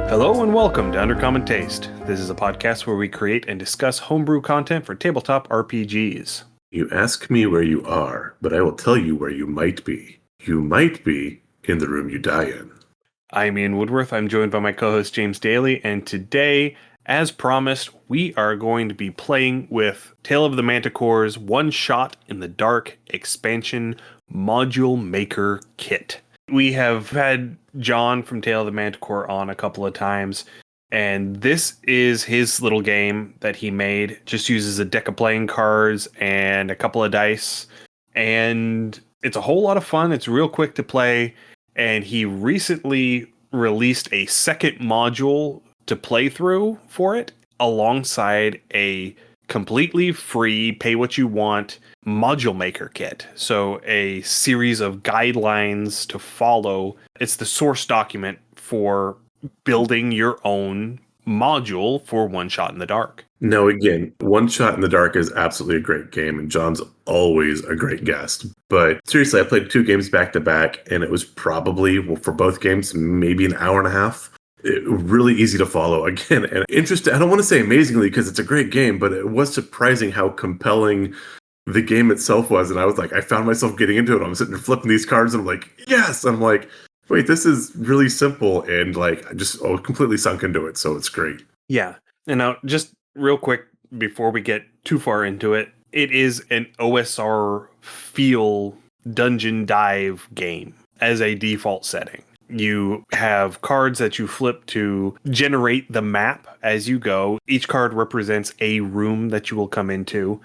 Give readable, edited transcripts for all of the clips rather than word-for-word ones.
Hello and welcome to Undercommon Taste. This is a podcast where we create and discuss homebrew content for tabletop RPGs. You ask me where you are, but I will tell you where you might be. You might be in the room you die in. I'm Ian Woodworth. I'm joined by my co-host James Daly, and today, as promised, we are going to be playing with Tale of the Manticore's One Shot in the Dark expansion module maker kit. We have had John from Tale of the Manticore on a couple of times, and this is his little game that he made. Just uses a deck of playing cards and a couple of dice, and it's a whole lot of fun. It's real quick to play, and he recently released a second module to play through for it, alongside a completely free, pay what you want module maker kit. So a series of guidelines to follow. It's the source document for building your own module for One Shot in the Dark. Now, again, One Shot in the Dark is absolutely a great game, and John's always a great guest. But seriously, I played 2 games back to back, and it was probably, well, for both games, maybe an hour and a half. Really easy to follow. Again, and interesting. I don't want to say amazingly because it's a great game, but it was surprising how compelling the game itself was. And I was like, I found myself getting into it. I'm sitting there flipping these cards, and I'm like, yes. And I'm like, wait, this is really simple, and like I just completely sunk into it. So it's great. Yeah. And now, just real quick before we get too far into it, it is an OSR feel dungeon dive game as a default setting. You have cards that you flip to generate the map as you go. Each card represents a room that you will come into,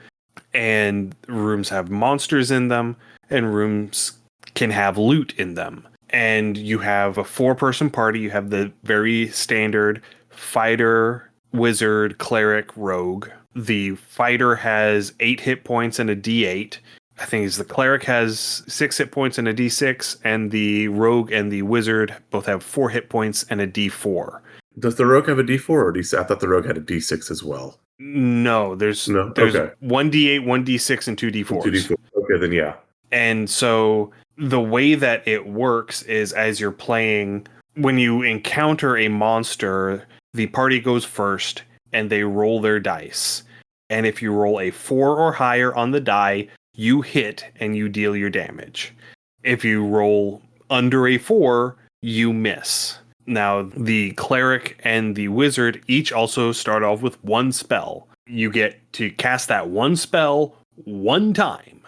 and rooms have monsters in them, and rooms can have loot in them. And you have a 4-person party. You have the very standard fighter, wizard, cleric, rogue. The fighter has 8 hit points and a d8. I think the cleric has 6 hit points and a d6, and the rogue and the wizard both have 4 hit points and a d4. Does the rogue have a d4 or d6? I thought the rogue had a d6 as well. No, there's Okay. 1 d8, 1 d6, and 2 d4s. 2 d4. Okay, then yeah. And so the way that it works is, as you're playing, when you encounter a monster, the party goes first and they roll their dice. And if you roll a 4 or higher on the die, you hit and you deal your damage. If you roll under a 4, you miss. Now, the cleric and the wizard each also start off with 1 spell. You get to cast that 1 spell 1 time.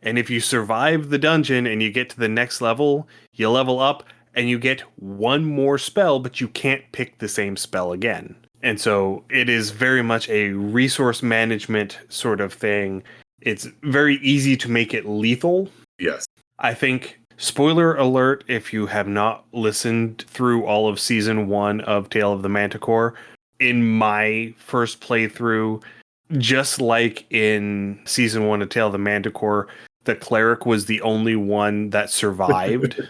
And if you survive the dungeon and you get to the next level, you level up and you get 1 more spell, but you can't pick the same spell again. And so it is very much a resource management sort of thing. It's very easy to make it lethal. Yes. I think, spoiler alert, if you have not listened through all of Season 1 of Tale of the Manticore, in my first playthrough, just like in Season 1 of Tale of the Manticore, the cleric was the only one that survived.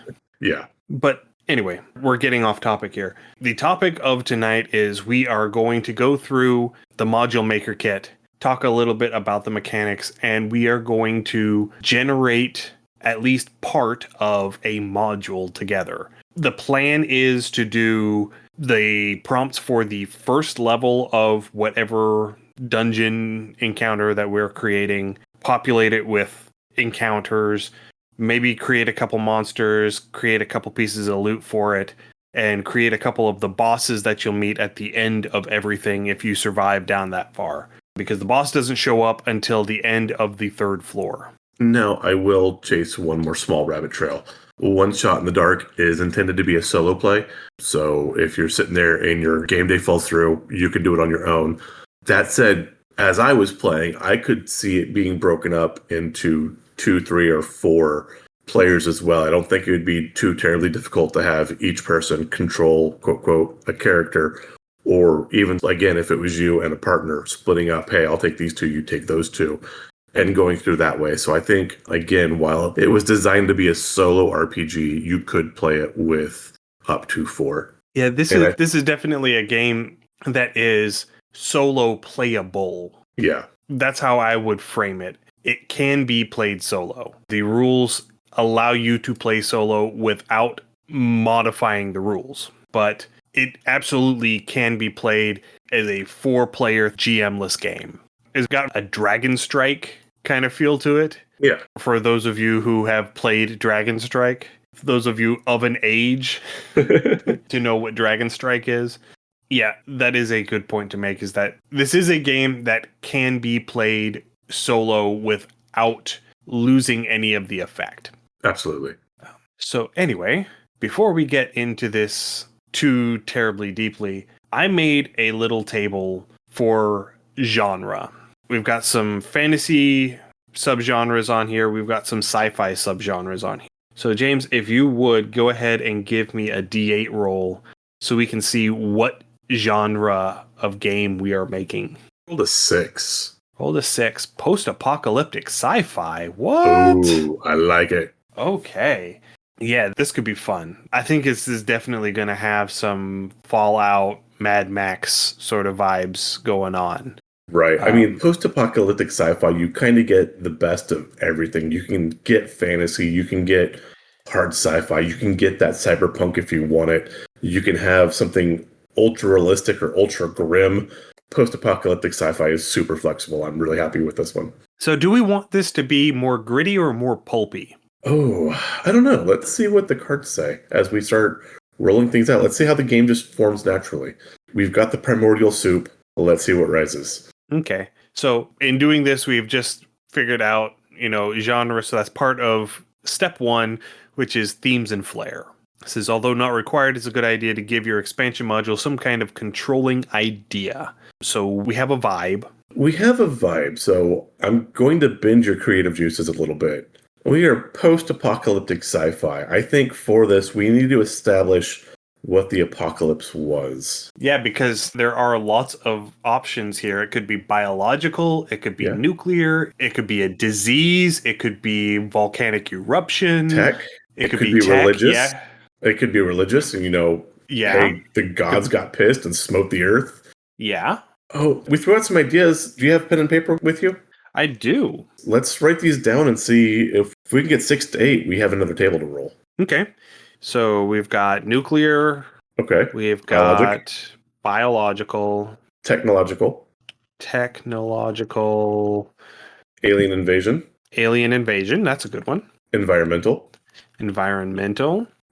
Yeah. But anyway, we're getting off topic here. The topic of tonight is we are going to go through the module maker kit, talk a little bit about the mechanics, and we are going to generate at least part of a module together. The plan is to do the prompts for the first level of whatever dungeon encounter that we're creating, populate it with encounters, maybe create a couple monsters, create a couple pieces of loot for it, and create a couple of the bosses that you'll meet at the end of everything if you survive down that far. Because the boss doesn't show up until the end of the 3rd floor. Now, I will chase one more small rabbit trail. One Shot in the Dark is intended to be a solo play. So if you're sitting there and your game day falls through, you can do it on your own. That said, as I was playing, I could see it being broken up into 2, 3, or 4 players as well. I don't think it would be too terribly difficult to have each person control, quote, quote, a character. Or even, again, if it was you and a partner splitting up, hey, I'll take these 2, you take those 2, and going through that way. So I think, again, while it was designed to be a solo RPG, you could play it with up to 4. Yeah, this is definitely a game that is solo playable. Yeah. That's how I would frame it. It can be played solo. The rules allow you to play solo without modifying the rules. But it absolutely can be played as a 4-player GM-less game. It's got a Dragon Strike kind of feel to it. Yeah. For those of you who have played Dragon Strike, for those of you of an age to know what Dragon Strike is. Yeah, that is a good point to make, is that this is a game that can be played solo without losing any of the effect. Absolutely. So anyway, before we get into this too terribly deeply, I made a little table for genre. We've got some fantasy subgenres on here. We've got some sci-fi subgenres on here. So James, if you would go ahead and give me a D8 roll so we can see what genre of game we are making. Rolled a 6. Roll a 6. Post-apocalyptic sci-fi. What? Ooh, I like it. Okay. Yeah, this could be fun. I think this is definitely going to have some Fallout, Mad Max sort of vibes going on. Right. I mean, post-apocalyptic sci-fi, you kind of get the best of everything. You can get fantasy, you can get hard sci-fi, you can get that cyberpunk if you want it. You can have something ultra realistic or ultra grim. Post-apocalyptic sci-fi is super flexible. I'm really happy with this one. So do we want this to be more gritty or more pulpy? Oh, I don't know. Let's see what the cards say as we start rolling things out. Let's see how the game just forms naturally. We've got the primordial soup. Let's see what rises. Okay. So in doing this, we've just figured out, genre. So that's part of step 1, which is themes and flair. This is, although not required, it's a good idea to give your expansion module some kind of controlling idea. So we have a vibe. We have a vibe. So I'm going to bend your creative juices a little bit. We are post-apocalyptic sci-fi. I think for this, we need to establish what the apocalypse was. Yeah, because there are lots of options here. It could be biological, it could be nuclear, it could be a disease, it could be volcanic eruption. Tech. It could be tech, religious. Yeah. It could be religious, and hey, the gods got pissed and smote the earth. Yeah. Oh, we threw out some ideas. Do you have pen and paper with you? I do. Let's write these down and see if we can get 6 to 8. We have another table to roll. Okay. So we've got nuclear. Okay. We've got biological. Technological. Alien invasion. That's a good one. Environmental.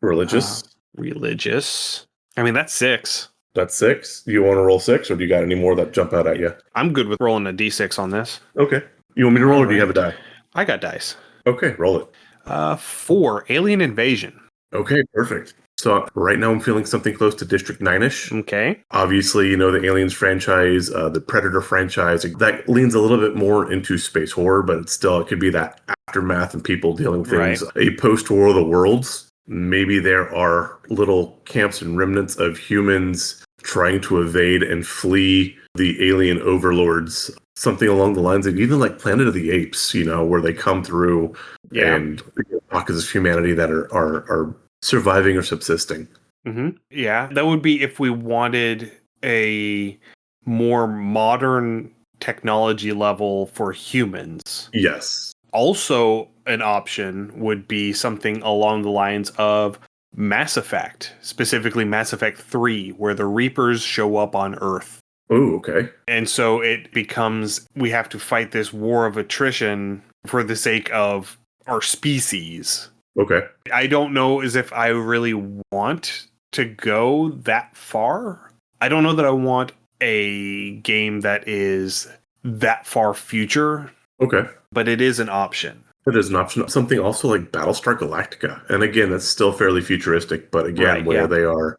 Religious. Religious. I mean, that's 6. That's 6. Do you want to roll 6, or do you got any more that jump out at you? I'm good with rolling a d6 on this. Okay. You want me to roll, or do you have a die? I got dice. Okay, roll it. 4. Alien invasion. Okay, perfect. So right now I'm feeling something close to District 9-ish. Okay. Obviously, the Aliens franchise, the Predator franchise, that leans a little bit more into space horror, but it could be that aftermath and people dealing with things. Right. A post-War of the Worlds. Maybe there are little camps and remnants of humans trying to evade and flee the alien overlords. Something along the lines of even like Planet of the Apes, where they come through and pockets of humanity that are surviving or subsisting. Mm-hmm. Yeah, that would be if we wanted a more modern technology level for humans. Yes. Also, an option would be something along the lines of Mass Effect, specifically Mass Effect 3, where the Reapers show up on Earth. Oh, okay. And so it becomes, we have to fight this war of attrition for the sake of our species. Okay. I don't know as if I really want to go that far. I don't know that I want a game that is that far future. Okay. But it is an option. It is an option. Something also like Battlestar Galactica. And again, that's still fairly futuristic, but again, they are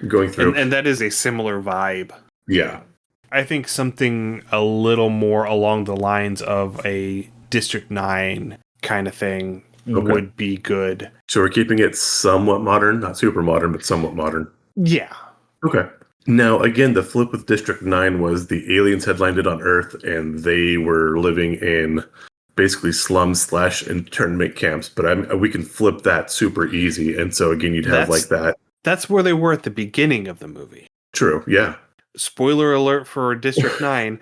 going through. And that is a similar vibe. Yeah. I think something a little more along the lines of a District 9 kind of thing would be good. So we're keeping it somewhat modern, not super modern, but somewhat modern. Yeah. Okay. Now, again, the flip with District 9 was the aliens had landed on Earth and they were living in basically slums/internment camps. But we can flip that super easy. And so, again, you'd have like that. That's where they were at the beginning of the movie. True, yeah. Spoiler alert for District 9.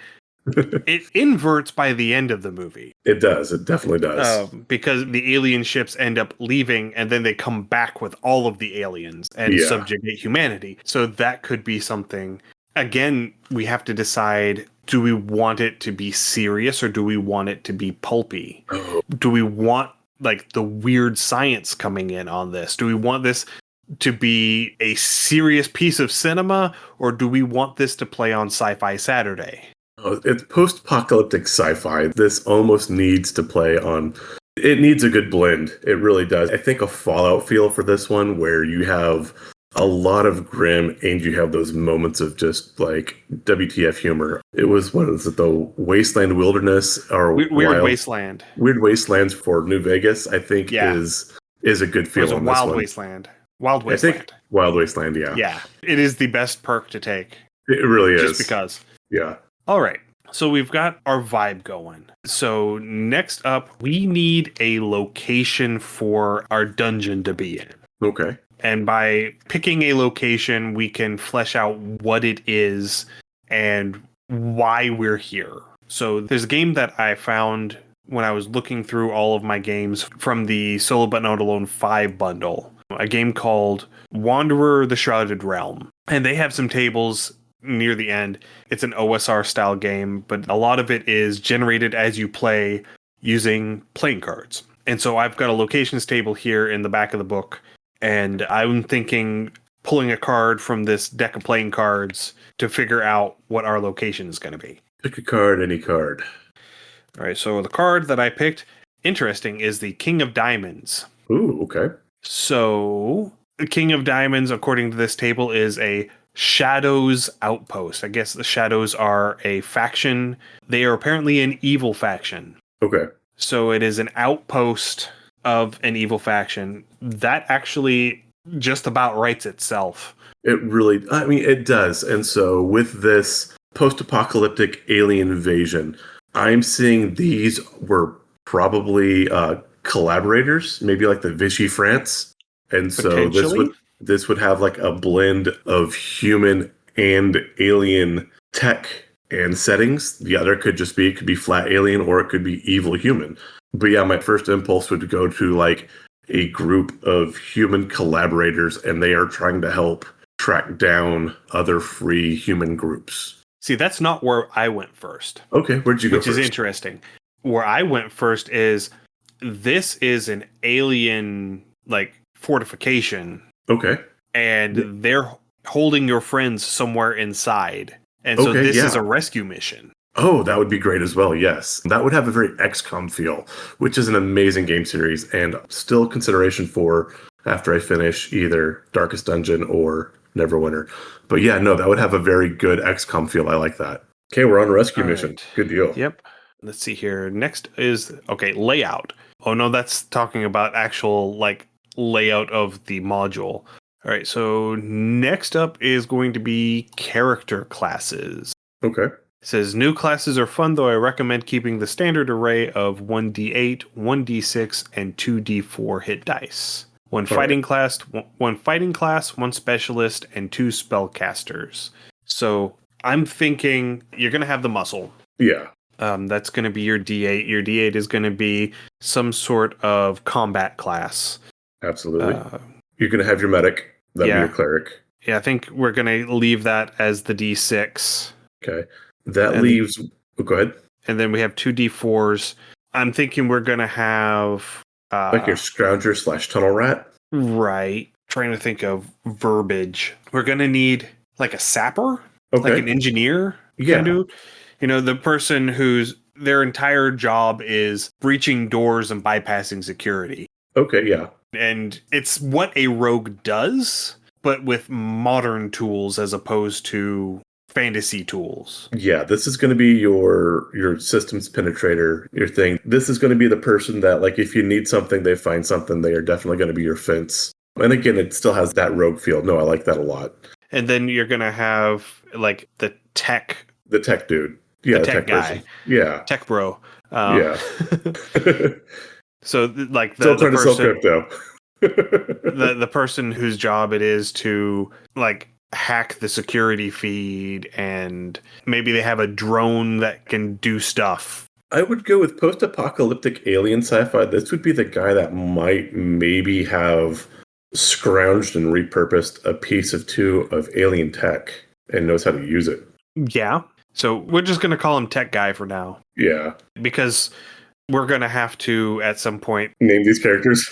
It inverts by the end of the movie. It does. It definitely does. Because the alien ships end up leaving and then they come back with all of the aliens and Yeah. subjugate humanity. So that could be something. Again, we have to decide, do we want it to be serious or do we want it to be pulpy? Oh, Do we want like the weird science coming in on this? Do we want this to be a serious piece of cinema or do we want this to play on Sci-Fi Saturday? it's post-apocalyptic sci-fi. This almost needs to play on. It needs a good blend. It really does. I think a Fallout feel for this one, where you have a lot of grim and you have those moments of just like WTF humor. It was what is it? The Wasteland Wilderness or Weird Wasteland. Weird Wastelands for New Vegas. I think Yeah. is a good It feel was a on this Wild one. Wasteland. Wild I think Wasteland. Wild Wasteland. Yeah. Yeah. It is the best perk to take. It really is. Just because. Yeah. All right. So we've got our vibe going. So next up, we need a location for our dungeon to be in. Okay. And by picking a location, we can flesh out what it is and why we're here. So there's a game that I found when I was looking through all of my games from the Solo But Not Alone 5 bundle, a game called Wanderer the Shrouded Realm. And they have some tables near the end. It's an OSR style game, but a lot of it is generated as you play using playing cards. And so I've got a locations table here in the back of the book, and I'm thinking pulling a card from this deck of playing cards to figure out what our location is going to be. Pick a card, any card. All right, so the card that I picked, interesting, is the King of Diamonds. Ooh, okay. So the King of Diamonds, according to this table, is a Shadows outpost. I guess the Shadows are a faction. They are apparently an evil faction. Okay. So it is an outpost of an evil faction. That actually just about writes itself. It really, I mean, it does. And so with this post-apocalyptic alien invasion, I'm seeing these were probably collaborators, maybe like the Vichy France. And so this would have like a blend of human and alien tech and settings. The other could just be, it could be flat alien or it could be evil human. But yeah, my first impulse would go to like a group of human collaborators and they are trying to help track down other free human groups. See, that's not where I went first. Okay, where'd you go first? Which is interesting. Where I went first is this is an alien like fortification. Okay. And they're holding your friends somewhere inside. And so this is a rescue mission. Oh, that would be great as well, yes. That would have a very XCOM feel, which is an amazing game series and still consideration for after I finish either Darkest Dungeon or Neverwinter. But yeah, no, that would have a very good XCOM feel. I like that. Okay, we're on a rescue mission. Good deal. Yep. Let's see here. Next is, layout. Oh no, that's talking about actual, layout of the module. All right, so next up is going to be character classes. Okay. It says, new classes are fun, though I recommend keeping the standard array of 1d8, 1d6, and 2d4 hit dice. One fighting class, one specialist, and 2 spellcasters. So I'm thinking you're going to have the muscle. Yeah. That's going to be your d8. Your d8 is going to be some sort of combat class. Absolutely. You're going to have your medic. That'll be your cleric. Yeah, I think we're going to leave that as the d6. Okay. That leaves... go ahead. And then we have 2 d4s. I'm thinking we're going to have... like your scrounger / tunnel rat? Right. Trying to think of verbiage. We're going to need like a sapper? Okay. Like an engineer? Yeah. The person whose their entire job is breaching doors and bypassing security. Okay, yeah. And it's what a rogue does, but with modern tools as opposed to fantasy tools. Yeah, this is going to be your systems penetrator, your thing. This is going to be the person that, like, if you need something, they find something, they are definitely going to be your fence. And again, it still has that rogue feel. No, I like that a lot. And then you're going to have, like, the tech dude. Yeah, the tech guy. Person. Yeah. Tech bro. Yeah. So, like, still trying to sell crypto. the person whose job it is to, like, hack the security feed, and maybe they have a drone that can do stuff. I would go with post-apocalyptic alien sci-fi. This would be the guy that might maybe have scrounged and repurposed a piece of two of alien tech and knows how to use it. Yeah. So we're just going to call him Tech Guy for now. Yeah. Because we're going to have to, at some point, name these characters.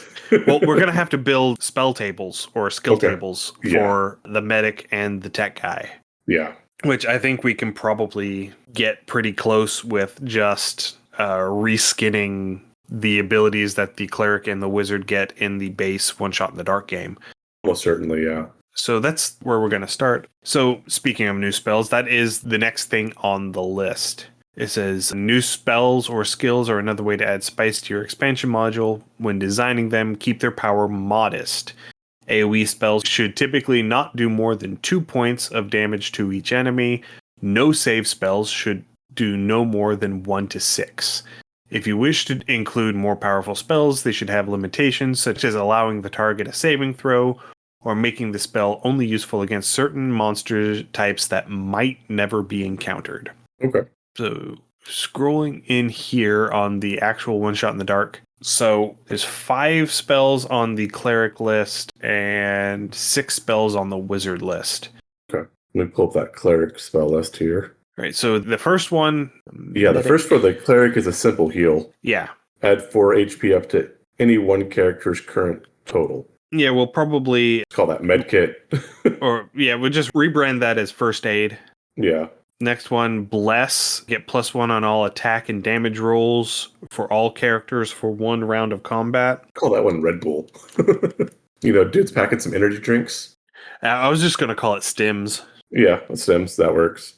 well, we're going to have to build spell tables or skill tables for the medic and the tech guy. Yeah. Which I think we can probably get pretty close with just reskinning the abilities that the cleric and the wizard get in the base One Shot in the Dark game. Most certainly, yeah. So that's where we're going to start. So speaking of new spells, that is the next thing on the list. It says new spells or skills are another way to add spice to your expansion module. When designing them, keep their power modest. AoE spells should typically not do more than 2 points of damage to each enemy. No save spells should do no more than 1 to 6. If you wish to include more powerful spells, they should have limitations, such as allowing the target a saving throw, or making the spell only useful against certain monster types that might never be encountered. Okay. So, scrolling in here on the actual One Shot in the Dark. So, there's 5 spells on the cleric list and 6 spells on the wizard list. Okay. Let me pull up that cleric spell list here. All right, so the first one... Yeah, the first for the cleric is a simple heal. Yeah. Add 4 HP up to any one character's current total. Yeah, we'll probably... Call that medkit. We'll just rebrand that as first aid. Yeah. Next one, Bless. Get +1 on all attack and damage rolls for all characters for 1 round of combat. Call that one Red Bull. Dude's packing some energy drinks. I was just going to call it Stims. Yeah, Stims. That works.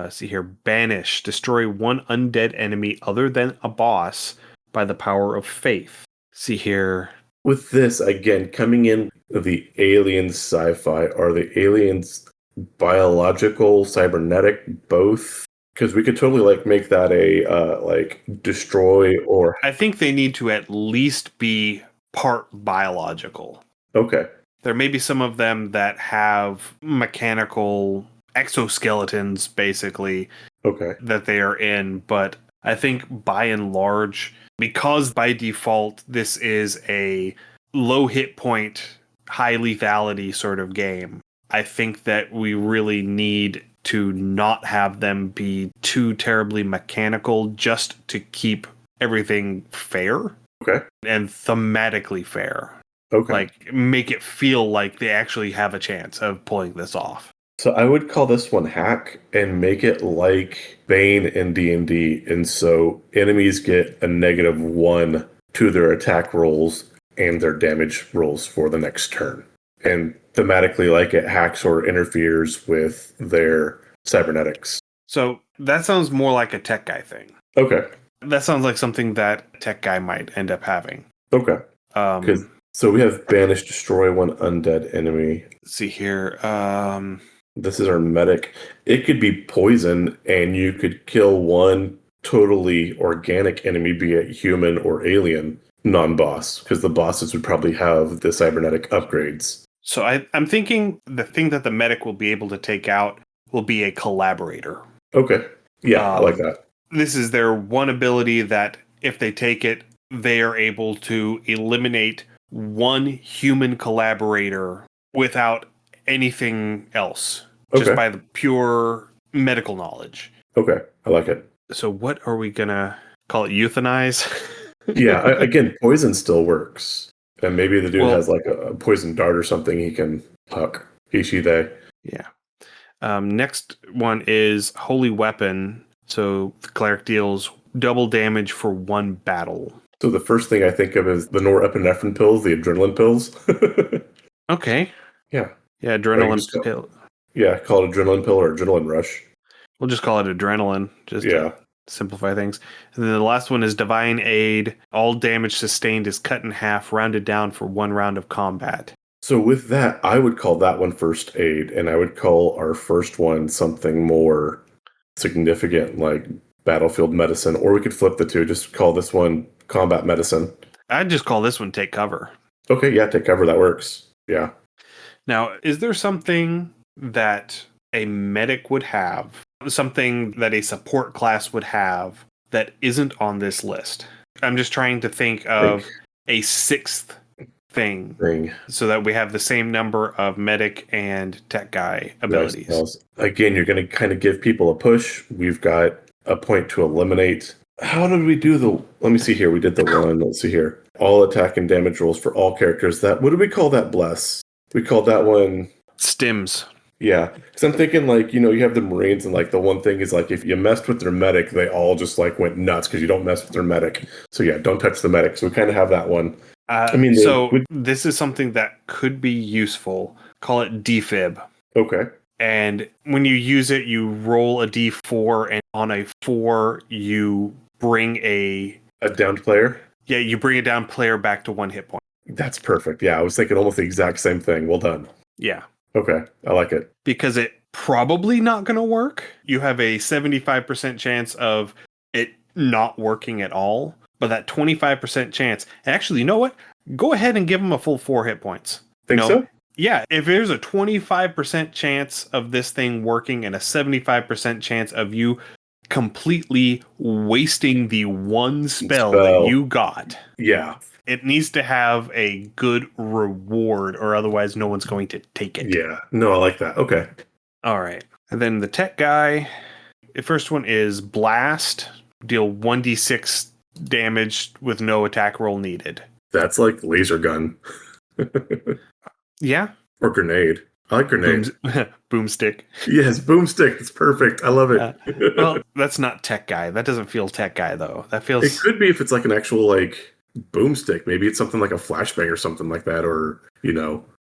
See here. Banish. Destroy 1 undead enemy other than a boss by the power of faith. See here. With this, again, coming in the alien sci-fi, are the aliens biological, cybernetic, both? Because we could totally make that a destroy or... I think they need to at least be part biological. Okay. There may be some of them that have mechanical exoskeletons, basically, okay, that they are in, but I think by and large, because by default this is a low hit point, high lethality sort of game, I think that we really need to not have them be too terribly mechanical just to keep everything fair. Okay. And thematically fair. Okay. Make it feel like they actually have a chance of pulling this off. So I would call this one hack and make it like Bane in D&D. And so enemies get a -1 to their attack rolls and their damage rolls for the next turn. And thematically, it hacks or interferes with their cybernetics. So that sounds more like a tech guy thing. Okay. That sounds like something that a tech guy might end up having. Okay. So we have Banish, destroy 1 undead enemy. Let's see here. This is our medic. It could be poison, and you could kill 1 totally organic enemy, be it human or alien, non-boss, because the bosses would probably have the cybernetic upgrades. So I'm thinking the thing that the medic will be able to take out will be a collaborator. Okay. Yeah, I like that. This is their one ability that if they take it, they are able to eliminate 1 human collaborator without anything else, just by the pure medical knowledge. Okay, I like it. So what are we going to call it? Euthanize? Yeah, again, poison still works. And maybe the dude has a poison dart or something he can huck. He, she, they. Yeah. Next one is Holy Weapon. So the cleric deals double damage for 1 battle. So the first thing I think of is the norepinephrine pills, the adrenaline pills. Okay. Yeah. Yeah, adrenaline pill. Yeah, call it adrenaline pill or adrenaline rush. We'll just call it adrenaline, just to simplify things. And then the last one is Divine Aid. All damage sustained is cut in half, rounded down for 1 round of combat. So with that, I would call that one first aid, and I would call our first one something more significant, like battlefield medicine, or we could flip the two, just call this one combat medicine. I'd just call this one take cover. Okay, yeah, take cover, that works. Yeah. Now, is there something that a medic would have, something that a support class would have that isn't on this list? I'm just trying to think Think of a sixth thing thing. so that we have the same number of medic and tech guy Nice. abilities. Again, you're going to kind of give people a push. We've got a point to eliminate. How did we do the? Let me see here. We did the one. Let's see here. All attack and damage rolls for all characters. That, what do we call that? Bless. We called that one. Stims. Yeah, because I'm thinking like, you have the Marines, and like the one thing is like if you messed with their medic, they all just like went nuts because you don't mess with their medic. So yeah, don't touch the medic. So we kind of have that one. I mean, So this is something that could be useful. Call it defib. okay. And when you use it, you roll a d4, and on a 4, you bring a downed player. Yeah, you bring a down player back to 1 hit point. That's perfect. Yeah, I was thinking almost the exact same thing. Well done. Yeah. Okay, I like it. Because it probably not going to work. You have a 75% chance of it not working at all, but that 25% chance. And actually, you know what? Go ahead and give them a full 4 hit points. Think so? Yeah, if there's a 25% chance of this thing working and a 75% chance of you completely wasting the one spell that you got. Yeah. It needs to have a good reward, or otherwise no one's going to take it. Yeah. No, I like that. Okay. All right. And then the tech guy, the first one is Blast. Deal 1d6 damage with no attack roll needed. That's like laser gun. Yeah. Or grenade. I like grenade. Boomstick. Yes, boomstick. It's perfect. I love it. Well, that's not tech guy. That doesn't feel tech guy, though. That feels... It could be if it's like an actual like boomstick. Maybe it's something like a flashbang or something like that. Or,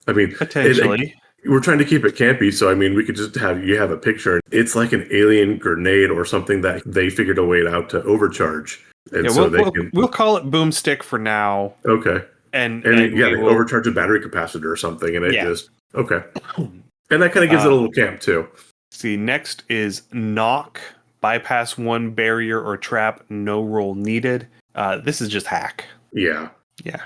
I mean... Potentially. We're trying to keep it campy, so I mean, we could just have a picture. It's like an alien grenade or something that they figured a way out to overcharge. And we'll call it boomstick for now. Okay. And they overcharge a battery capacitor or something, and it just... Okay. And that kind of gives it a little camp, too. See, next is Knock. Bypass 1 barrier or trap, no roll needed. This is just hack. Yeah. Yeah.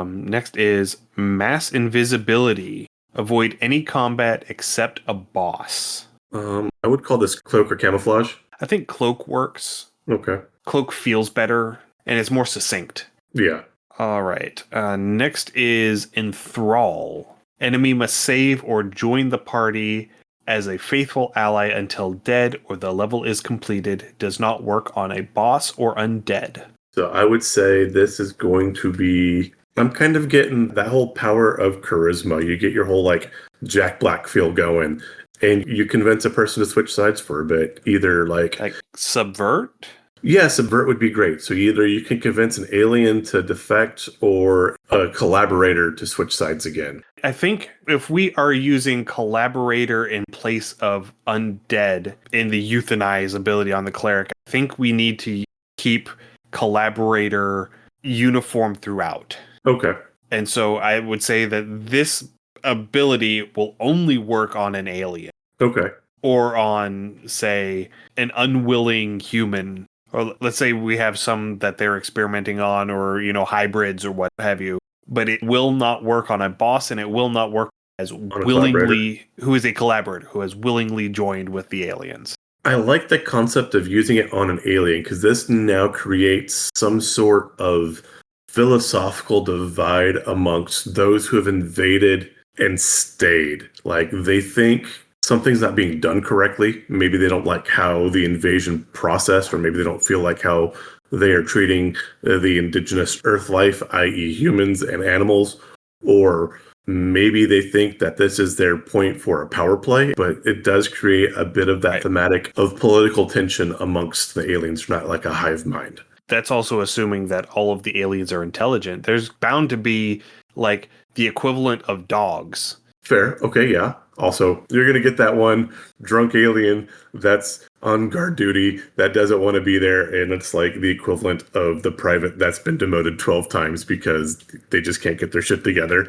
Next is Mass Invisibility. Avoid any combat except a boss. I would call this cloak or camouflage. I think cloak works. Okay. Cloak feels better, and it's more succinct. Yeah. All right. Next is Enthrall. Enemy must save or join the party as a faithful ally until dead or the level is completed. Does not work on a boss or undead. So I would say this is going to be... I'm kind of getting that whole power of charisma. You get your whole like Jack Black feel going, and you convince a person to switch sides for a bit. Either like subvert? Yeah, subvert would be great. So either you can convince an alien to defect or a collaborator to switch sides again. I think if we are using collaborator in place of undead in the euthanize ability on the cleric, I think we need to keep collaborator uniform throughout. Okay. And so I would say that this ability will only work on an alien. Okay. Or on, say, an unwilling human. Or let's say we have some that they're experimenting on, or, hybrids or what have you. But it will not work on a boss, and it will not work as willingly, who is a collaborator, who has willingly joined with the aliens. I like the concept of using it on an alien, because this now creates some sort of philosophical divide amongst those who have invaded and stayed. Like, they think something's not being done correctly. Maybe they don't like how the invasion process, or maybe they don't feel like how they are treating the indigenous earth life, i.e. humans and animals, or maybe they think that this is their point for a power play, but it does create a bit of that thematic of political tension amongst the aliens, not like a hive mind. That's also assuming that all of the aliens are intelligent. There's bound to be like the equivalent of dogs. Fair. Okay, yeah. Also, you're going to get that one drunk alien that's on guard duty that doesn't want to be there, and it's like the equivalent of the private that's been demoted 12 times because they just can't get their shit together.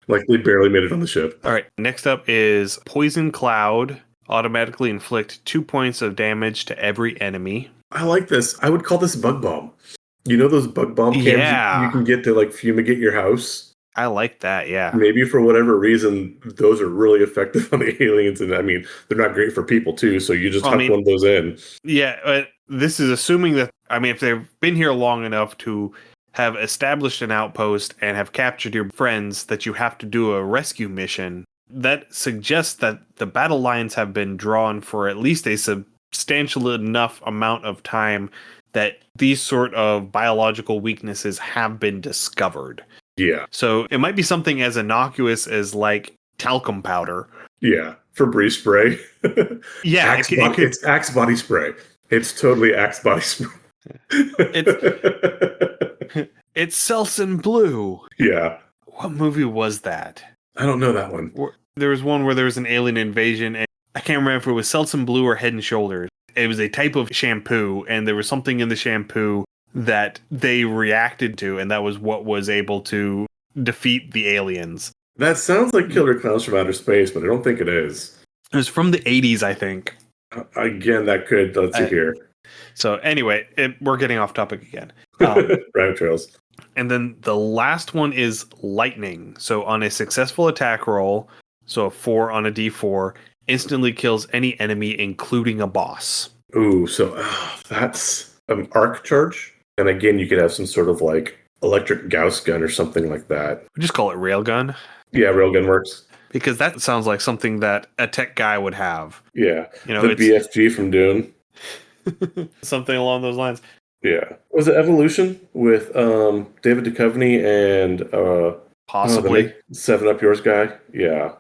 Like they barely made it on the ship. All right, next up is Poison Cloud. Automatically inflict 2 points of damage to every enemy. I like this. I would call this bug bomb. You know those bug bomb cams you can get to like fumigate your house? I like that, yeah. Maybe for whatever reason, those are really effective on the aliens. And I mean, they're not great for people, too. So you just Well, I tuck mean, one of those in. yeah, but this is assuming that, I mean, if they've been here long enough to have established an outpost and have captured your friends, that you have to do a rescue mission, that suggests that the battle lines have been drawn for at least a substantial enough amount of time that these sort of biological weaknesses have been discovered. Yeah. So it might be something as innocuous as like talcum powder. Yeah. Febreze spray. Yeah, it could. It's Axe body spray. It's totally Axe body spray. It's it's Selsun Blue. Yeah. What movie was that? I don't know that one. There was one where there was an alien invasion, and I can't remember if it was Selsun Blue or Head and Shoulders. It was a type of shampoo, and there was something in the shampoo that they reacted to, and that was what was able to defeat the aliens. That sounds like Killer Clowns from Outer Space, but I don't think it is. It was from the 80s, I think. Again, that could, let's see here. So anyway, we're getting off topic again. Rabbit trails. And then the last one is lightning. So on a successful attack roll, so a 4 on a d4, instantly kills any enemy, including a boss. Ooh, so that's an arc charge. And again, you could have some sort of like electric Gauss gun or something like that. We just call it railgun. Yeah, railgun works. Because that sounds like something that a tech guy would have. Yeah, you know, the BFG from Dune. Something along those lines. Yeah. Was it Evolution with David Duchovny and possibly 7-Up Yours guy? Yeah.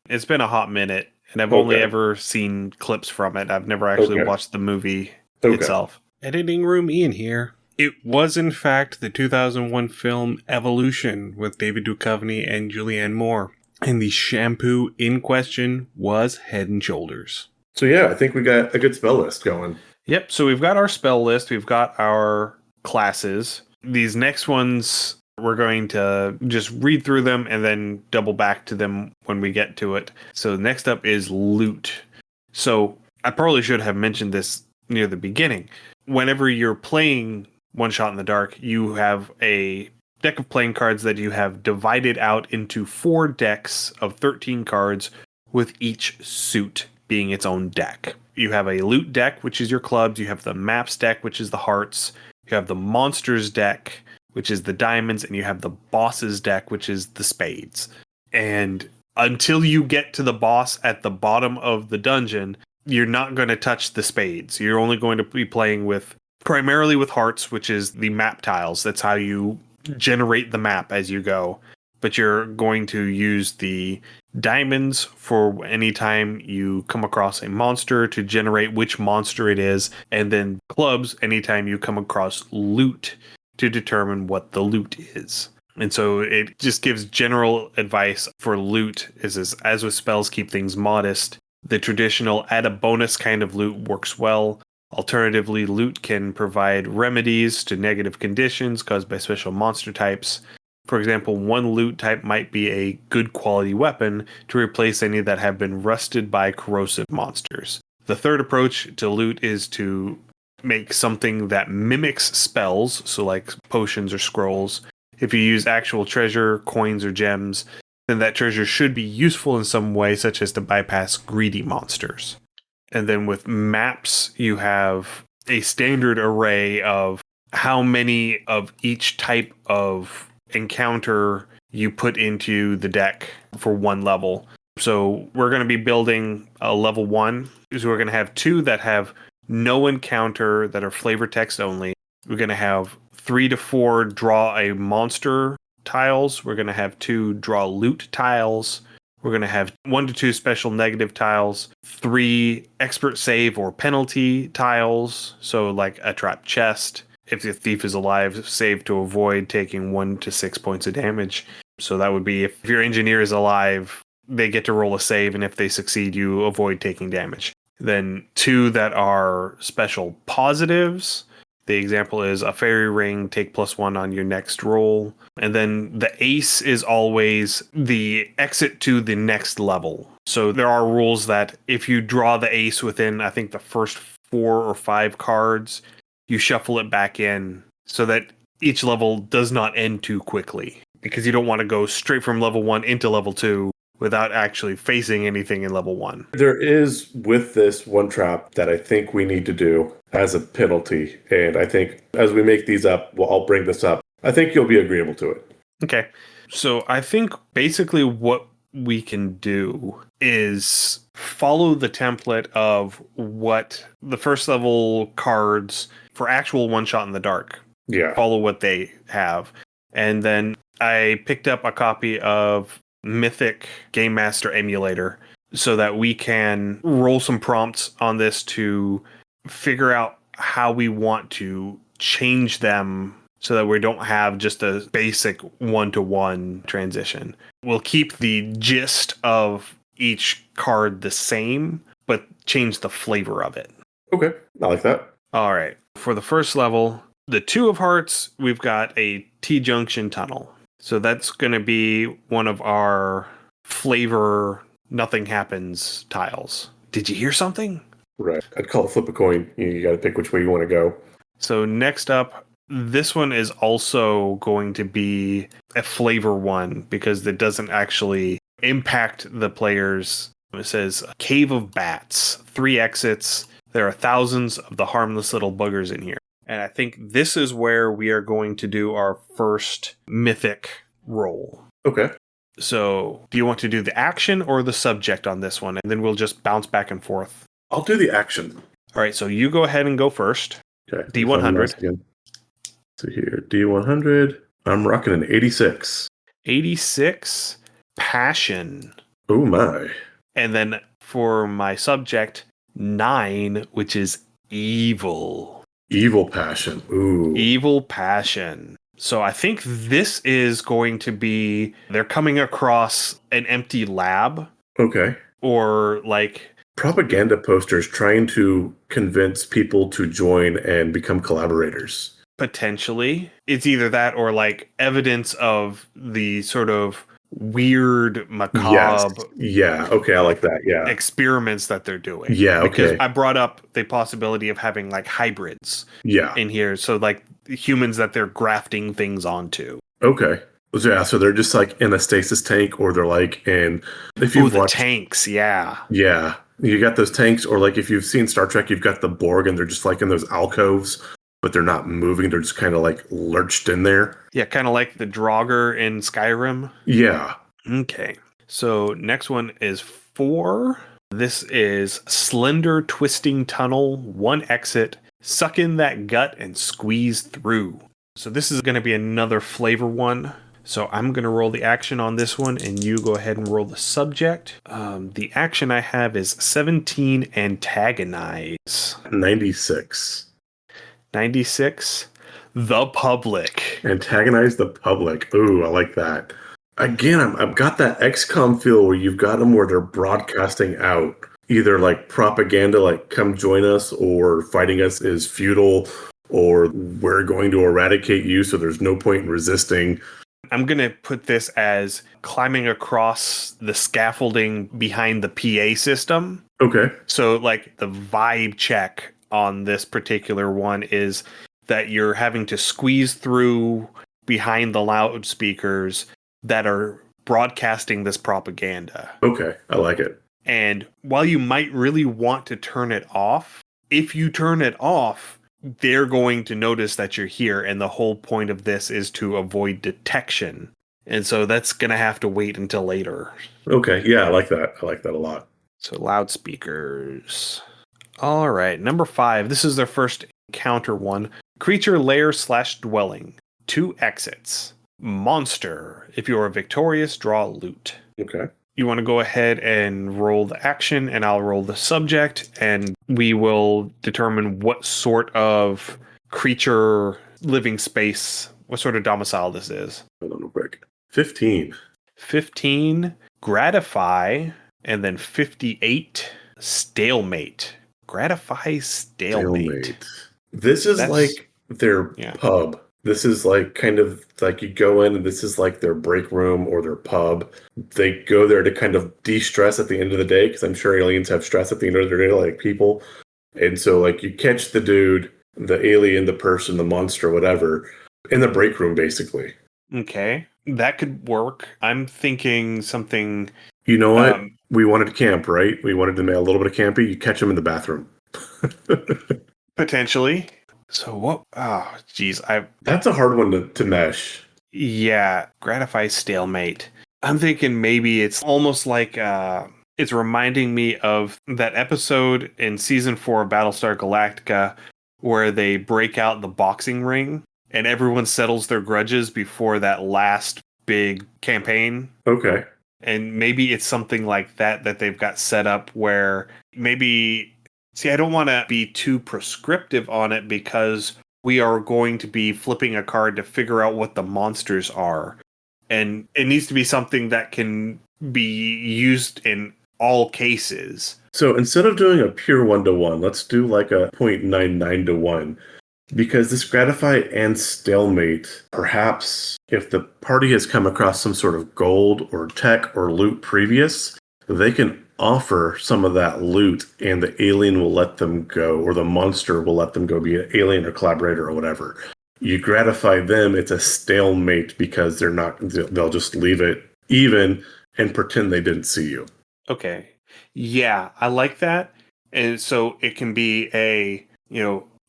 It's been a hot minute, and I've only ever seen clips from it. I've never actually watched the movie itself. Editing room Ian here. It was, in fact, the 2001 film Evolution with David Duchovny and Julianne Moore. And the shampoo in question was Head and Shoulders. So yeah, I think we got a good spell list going. Yep, so we've got our spell list, we've got our classes. These next ones, we're going to just read through them and then double back to them when we get to it. So next up is loot. So I probably should have mentioned this near the beginning. Whenever you're playing One Shot in the Dark, you have a deck of playing cards that you have divided out into 4 decks of 13 cards, with each suit being its own deck. You have a loot deck, which is your clubs. You have the maps deck, which is the hearts. You have the monsters deck, which is the diamonds. And you have the bosses deck, which is the spades. And until you get to the boss at the bottom of the dungeon, you're not going to touch the spades. You're only going to be playing primarily with hearts, which is the map tiles. That's how you generate the map as you go. But you're going to use the diamonds for any time you come across a monster to generate which monster it is, and then clubs anytime you come across loot to determine what the loot is. And so it just gives general advice for loot is as with spells, keep things modest. The traditional add a bonus kind of loot works well. Alternatively, loot can provide remedies to negative conditions caused by special monster types. For example, one loot type might be a good quality weapon to replace any that have been rusted by corrosive monsters. The third approach to loot is to make something that mimics spells, so like potions or scrolls. If you use actual treasure, coins, or gems, then that treasure should be useful in some way, such as to bypass greedy monsters. And then with maps, you have a standard array of how many of each type of encounter you put into the deck for one level. So we're going to be building a level 1. So we're going to have 2 that have no encounter that are flavor text only. We're going to have 3 to 4 draw a monster tiles. We're going to have 2 draw loot tiles. We're going to have 1 to 2 special negative tiles, 3 expert save or penalty tiles. So like a trap chest. If the thief is alive, save to avoid taking 1 to 6 points of damage. So that would be if your engineer is alive, they get to roll a save, and if they succeed, you avoid taking damage. Then 2 that are special positives. The example is a fairy ring, take +1 on your next roll. And then the ace is always the exit to the next level. So there are rules that if you draw the ace within, I think, the first 4 or 5 cards, you shuffle it back in so that each level does not end too quickly. because you don't want to go straight from level 1 into level 2 without actually facing anything in level 1. There is, with this, one trap that I think we need to do as a penalty. And I think as we make these up, well, I'll bring this up. I think you'll be agreeable to it. Okay. So I think basically what we can do is follow the template of what the first level cards for actual one shot in the dark. Yeah. Follow what they have. And then I picked up a copy of Mythic Game Master Emulator so that we can roll some prompts on this to figure out how we want to change them so that we don't have just a basic one-to-one transition. We'll keep the gist of each card the same, but change the flavor of it. Okay. I like that. All right. For the first level, the 2 of hearts, we've got a T-junction tunnel. So that's going to be one of our flavor nothing happens tiles. Did you hear something? Right. I'd call it flip a coin. You got to pick which way you want to go. So next up, this one is also going to be a flavor one because it doesn't actually impact the players. It says Cave of Bats, 3 exits. There are thousands of the harmless little buggers in here. And I think this is where we are going to do our first mythic roll. Okay. So do you want to do the action or the subject on this one? And then we'll just bounce back and forth. I'll do the action. All right, so you go ahead and go first. Okay. D100. So here, D100. I'm rocking an 86. 86, Passion. Oh my. And then for my subject, 9, which is Evil. Evil Passion. Ooh. Evil Passion. So I think this is going to be, they're coming across an empty lab. Okay. Or like propaganda posters trying to convince people to join and become collaborators. Potentially. It's either that or like evidence of the sort of weird, macabre. Yes. Yeah. Okay. I like that. Yeah. Experiments that they're doing. Yeah. Okay. Because I brought up the possibility of having like hybrids. Yeah. In here. So like humans that they're grafting things onto. Okay. Yeah. So they're just like in a stasis tank, or they're like in. If you've watched tanks. Yeah. Yeah. You got those tanks, or like if you've seen Star Trek, you've got the Borg, and they're just like in those alcoves, but they're not moving. They're just kind of like lurched in there. Yeah, kind of like the Draugr in Skyrim. Yeah. Okay. So next one is 4. This is Slender Twisting Tunnel, 1 exit. Suck in that gut and squeeze through. So this is going to be another flavor one. So I'm going to roll the action on this one, and you go ahead and roll the subject. The action I have is 17, Antagonize. 96. 96, The Public. Antagonize the public. Ooh, I like that. Again, I've got that XCOM feel where you've got them where they're broadcasting out. Either like propaganda, like come join us, or fighting us is futile, or we're going to eradicate you, so there's no point in resisting. I'm going to put this as climbing across the scaffolding behind the PA system. Okay. So like the vibe check on this particular one is that you're having to squeeze through behind the loudspeakers that are broadcasting this propaganda. Okay. I like it. And while you might really want to turn it off, if you turn it off, they're going to notice that you're here, and the whole point of this is to avoid detection. And so that's going to have to wait until later. Okay, yeah, I like that. I like that a lot. So loudspeakers. All right, number 5. This is their first encounter one. Creature lair / dwelling. 2 exits. Monster. If you are victorious, draw loot. Okay. You want to go ahead and roll the action, and I'll roll the subject, and we will determine what sort of creature living space, what sort of domicile this is. Hold on real quick. 15. 15, Gratify, and then 58, Stalemate. Gratify, Stalemate. This is like their pub. This is like kind of like you go in and this is like their break room or their pub. They go there to kind of de-stress at the end of the day, because I'm sure aliens have stress at the end of their day like people. And so like you catch the dude, the alien, the person, the monster, whatever, in the break room basically. Okay. That could work. I'm thinking something. You know what? Um, We wanted to camp, right? We wanted to make a little bit of campy. You catch them in the bathroom. Potentially. So what? Oh, geez. That's a hard one to mesh. Yeah, gratify stalemate. I'm thinking maybe it's almost like it's reminding me of that episode in season 4 of Battlestar Galactica where they break out the boxing ring and everyone settles their grudges before that last big campaign. Okay. And maybe it's something like that they've got set up where maybe, see, I don't want to be too prescriptive on it because we are going to be flipping a card to figure out what the monsters are. And it needs to be something that can be used in all cases. So instead of doing a pure 1-to-1, let's do like a 0.99 to 1. Because this gratify and stalemate, perhaps if the party has come across some sort of gold or tech or loot previous, they can offer some of that loot and the alien will let them go, or the monster will let them go, be an alien or collaborator or whatever. You gratify them, it's a stalemate because they'll just leave it even and pretend they didn't see you. Okay. Yeah, I like that. And so it can be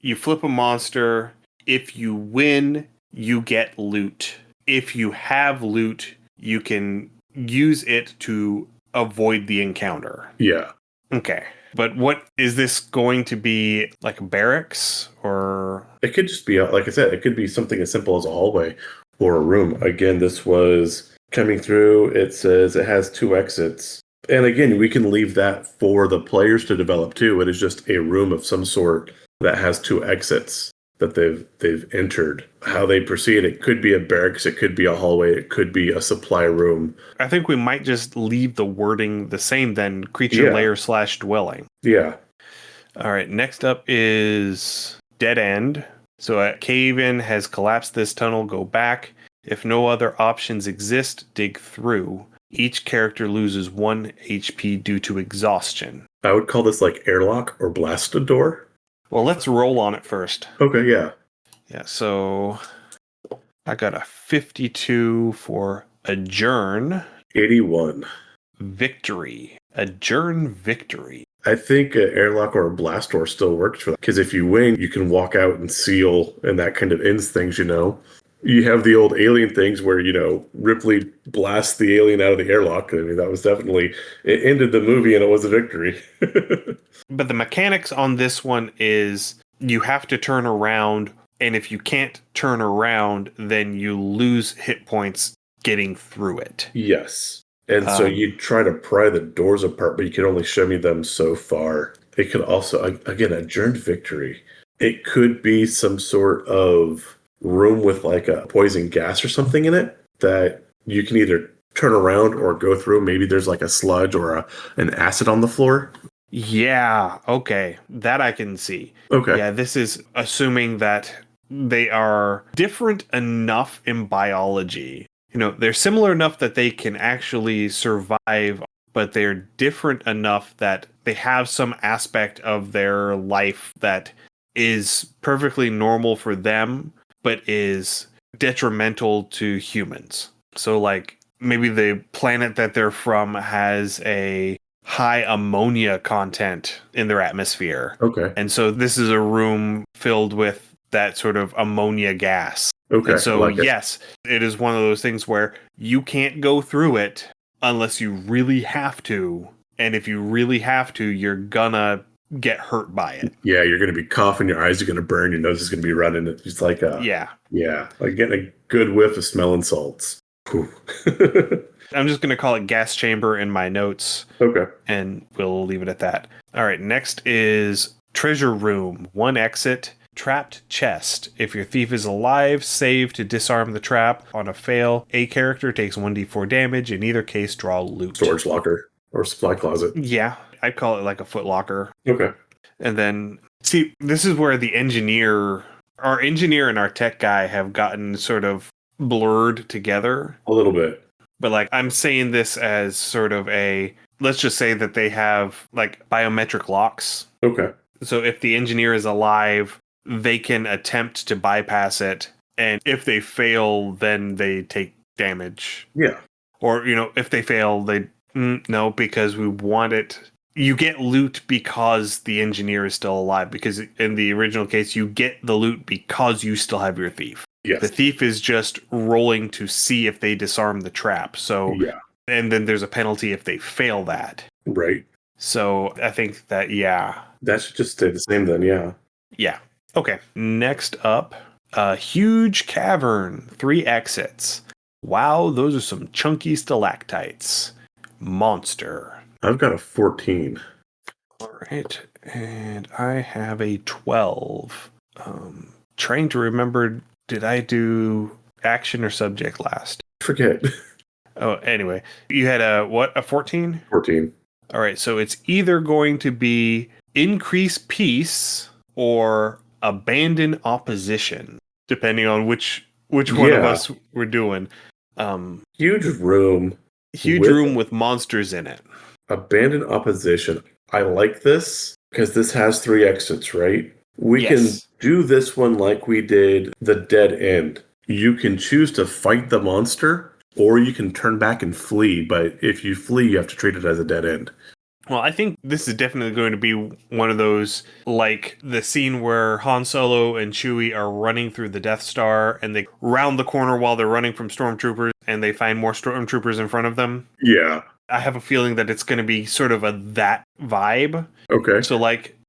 you flip a monster. If you win, you get loot. If you have loot, you can use it to avoid the encounter. Yeah. Okay. But what is this going to be, like a barracks or? It could just be, like I said, it could be something as simple as a hallway or a room. Again, this was coming through. It says it has 2 exits. And again, we can leave that for the players to develop too. It is just a room of some sort that has 2 exits that they've entered. How they proceed, it could be a barracks, it could be a hallway, it could be a supply room. I think we might just leave the wording the same then, creature Yeah. lair / dwelling. Yeah. All right, next up is dead end. So a cave-in has collapsed this tunnel, go back. If no other options exist, dig through. Each character loses 1 HP due to exhaustion. I would call this like airlock or blast a door. Well, let's roll on it first. Okay, yeah. Yeah, so I got a 52 for adjourn. 81. Victory. Adjourn victory. I think an airlock or a blast door still works for that. Because if you win, you can walk out and seal, and that kind of ends things, you know. You have the old alien things where, Ripley blasts the alien out of the airlock. I mean, that was definitely, it ended the movie and it was a victory. But the mechanics on this one is you have to turn around, and if you can't turn around, then you lose hit points getting through it. Yes. And so you try to pry the doors apart, but you can only show me them so far. It could also, again, adjourned victory. It could be some sort of room with like a poison gas or something in it that you can either turn around or go through. Maybe there's like a sludge or an acid on the floor. Yeah, okay. That I can see. Okay. Yeah, this is assuming that they are different enough in biology. They're similar enough that they can actually survive, but they're different enough that they have some aspect of their life that is perfectly normal for them, but is detrimental to humans. So, like, maybe the planet that they're from has a high ammonia content in their atmosphere. Okay. And so this is a room filled with that sort of ammonia gas. Okay. And so, like yes, it is one of those things where you can't go through it unless you really have to. And if you really have to, you're gonna get hurt by it. Yeah, you're going to be coughing, your eyes are going to burn, your nose is going to be running. It's just like Yeah. like getting a good whiff of smelling salts. I'm just going to call it gas chamber in my notes. Okay. And we'll leave it at that. All right, next is treasure room. 1 exit. Trapped chest. If your thief is alive, save to disarm the trap. On a fail, a character takes 1d4 damage. In either case, draw loot. Storage locker or supply closet. Yeah, I'd call it like a foot locker. Okay. And then, see, this is where our engineer and our tech guy have gotten sort of blurred together. A little bit. But like, I'm saying this as sort of let's just say that they have like biometric locks. Okay. So if the engineer is alive, they can attempt to bypass it And if they fail, then they take damage. Yeah. Or, if they fail, no, because we want it. You get loot because the engineer is still alive. Because in the original case, you get the loot because you still have your thief. Yes. The thief is just rolling to see if they disarm the trap. So, yeah. And then there's a penalty if they fail that. Right. So I think that, yeah. That should just stay the same then, yeah. Yeah. Okay. Next up, a huge cavern, 3 exits. Wow, those are some chunky stalactites. Monster. I've got a 14. All right. And I have a 12. Trying to remember, did I do action or subject last? Forget. Oh, anyway. You had a 14? 14. All right. So it's either going to be increase peace or abandon opposition, depending on which one of us we're doing. Huge room. Huge room with monsters in it. Abandoned opposition. I like this because this has 3 exits, right? We can do this one like we did the dead end. You can choose to fight the monster or you can turn back and flee. But if you flee, you have to treat it as a dead end. Well, I think this is definitely going to be one of those, like the scene where Han Solo and Chewie are running through the Death Star and they round the corner while they're running from stormtroopers and they find more stormtroopers in front of them. Yeah. I have a feeling that it's going to be sort of that vibe. Okay. So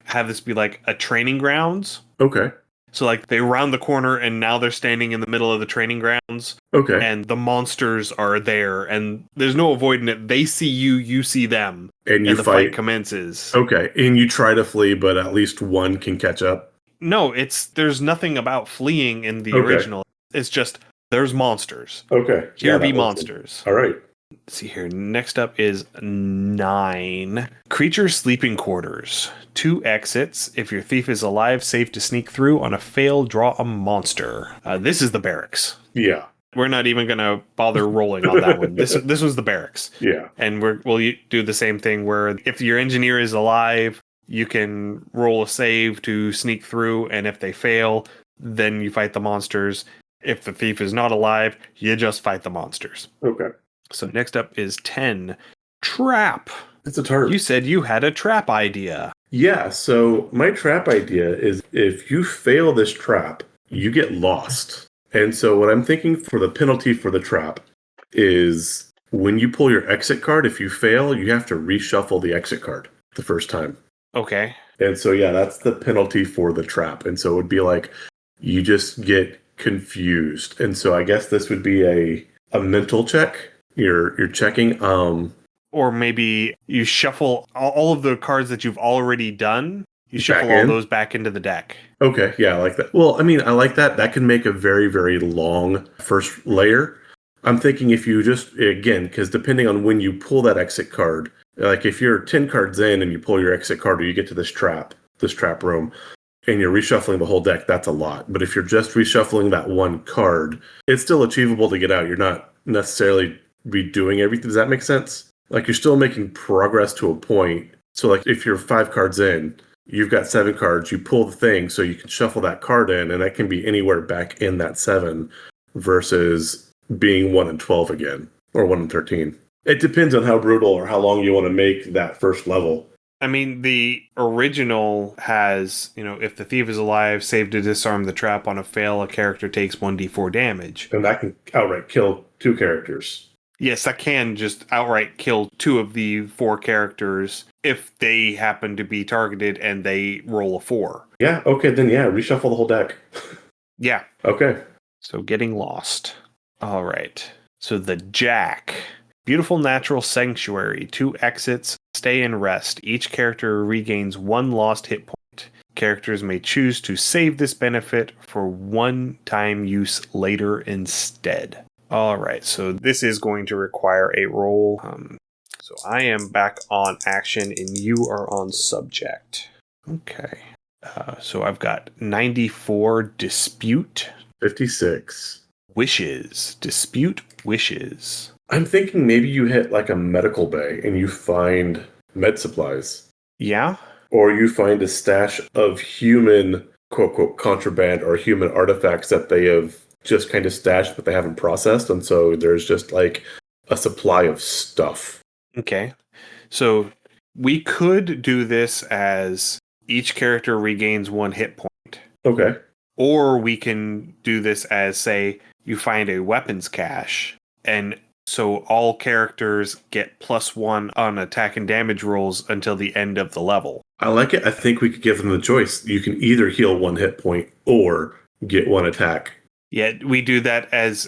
have this be like a training grounds. Okay. So they round the corner and now they're standing in the middle of the training grounds. Okay. And the monsters are there and there's no avoiding it. They see you, you see them. And the fight commences. Okay. And you try to flee, but at least one can catch up. No, there's nothing about fleeing in the original. It's just there's monsters. Okay. Here be monsters. All right. Let's see here. Next up is 9. Creature sleeping quarters. 2 exits. If your thief is alive, safe to sneak through. On a fail, draw a monster. This is the barracks. Yeah. We're not even going to bother rolling on that one. This was the barracks. Yeah. And we'll do the same thing where if your engineer is alive, you can roll a save to sneak through. And if they fail, then you fight the monsters. If the thief is not alive, you just fight the monsters. Okay. So next up is 10. Trap. It's a target. You said you had a trap idea. Yeah, so my trap idea is if you fail this trap, you get lost. And so what I'm thinking for the penalty for the trap is when you pull your exit card, if you fail, you have to reshuffle the exit card the first time. Okay. And so, yeah, that's the penalty for the trap. And so it would be like you just get confused. And so I guess this would be a mental check. You're checking. Or maybe you shuffle all of the cards that you've already done. You shuffle all those back into the deck. Okay, yeah, I like that. Well, I mean, I like that. That can make a very, very long first layer. I'm thinking if you just, again, because depending on when you pull that exit card, like if you're 10 cards in and you pull your exit card or you get to this trap room, and you're reshuffling the whole deck, that's a lot. But if you're just reshuffling that one card, it's still achievable to get out. You're not necessarily redoing everything. Does that make sense? Like you're still making progress to a point. So like if you're 5 cards in, you've got 7 cards, you pull the thing so you can shuffle that card in and that can be anywhere back in that 7 versus being 1 and 12 again or 1 and 13. It depends on how brutal or how long you want to make that first level. I mean, the original has, if the thief is alive, save to disarm the trap. On a fail, a character takes 1d4 damage. And that can outright kill 2 characters. Yes, that can just outright kill 2 of the 4 characters if they happen to be targeted and they roll a 4. Yeah, okay, then reshuffle the whole deck. Yeah. Okay. So getting lost. All right. So the Jack. Beautiful natural sanctuary. 2 exits. Stay and rest. Each character regains 1 lost hit point. Characters may choose to save this benefit for one-time use later instead. All right, so this is going to require a roll. So I am back on action and you are on subject. Okay. So I've got 94 dispute. 56. Wishes. Dispute wishes. I'm thinking maybe you hit like a medical bay and you find med supplies. Yeah? Or you find a stash of human, quote, quote, contraband or human artifacts that they have just kind of stashed, but they haven't processed. And so there's just like a supply of stuff. Okay. So we could do this as each character regains 1 hit point. Okay. Or we can do this as, say, you find a weapons cache, and so all characters get +1 on attack and damage rolls until the end of the level. I like it. I think we could give them the choice. You can either heal 1 hit point or get 1 attack. Yeah, we do that as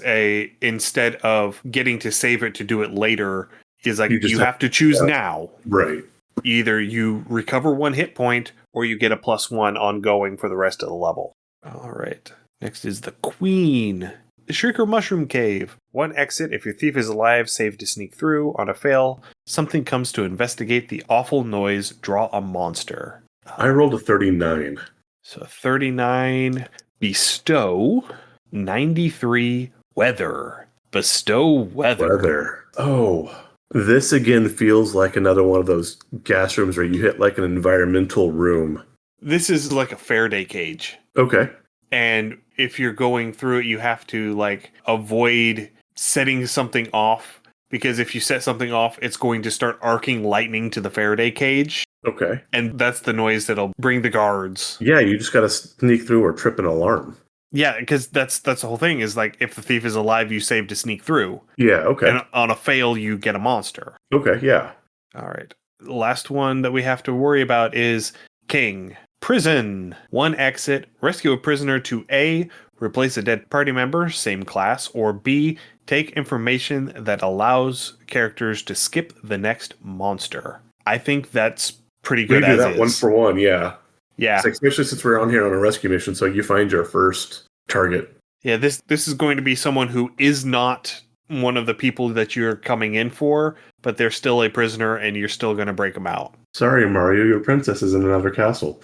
instead of getting to save it to do it later, is like you have to choose now. Right. Either you recover 1 hit point or you get a +1 ongoing for the rest of the level. All right. Next is the Queen. The Shrieker Mushroom Cave. 1 exit if your thief is alive, save to sneak through. On a fail, something comes to investigate the awful noise, draw a monster. I rolled a 39. So 39, bestow. 93, weather. Bestow weather. Oh, this again feels like another one of those gas rooms where you hit like an environmental room. This is like a Faraday cage. Okay. And if you're going through it, you have to like avoid setting something off, because if you set something off, it's going to start arcing lightning to the Faraday cage. Okay. And that's the noise that'll bring the guards. Yeah, you just got to sneak through or trip an alarm. Yeah, because that's the whole thing is like if the thief is alive, you save to sneak through. Yeah, okay. And on a fail, you get a monster. Okay, yeah. All right. The last one that we have to worry about is King. Prison. 1 exit. Rescue a prisoner to A. Replace a dead party member, same class. Or B. Take information that allows characters to skip the next monster. I think that's pretty good. We do that 1 for 1, yeah. Yeah. Especially since we're on here on a rescue mission, so you find your first target. Yeah, this is going to be someone who is not one of the people that you're coming in for, but they're still a prisoner and you're still going to break them out. Sorry, Mario, your princess is in another castle.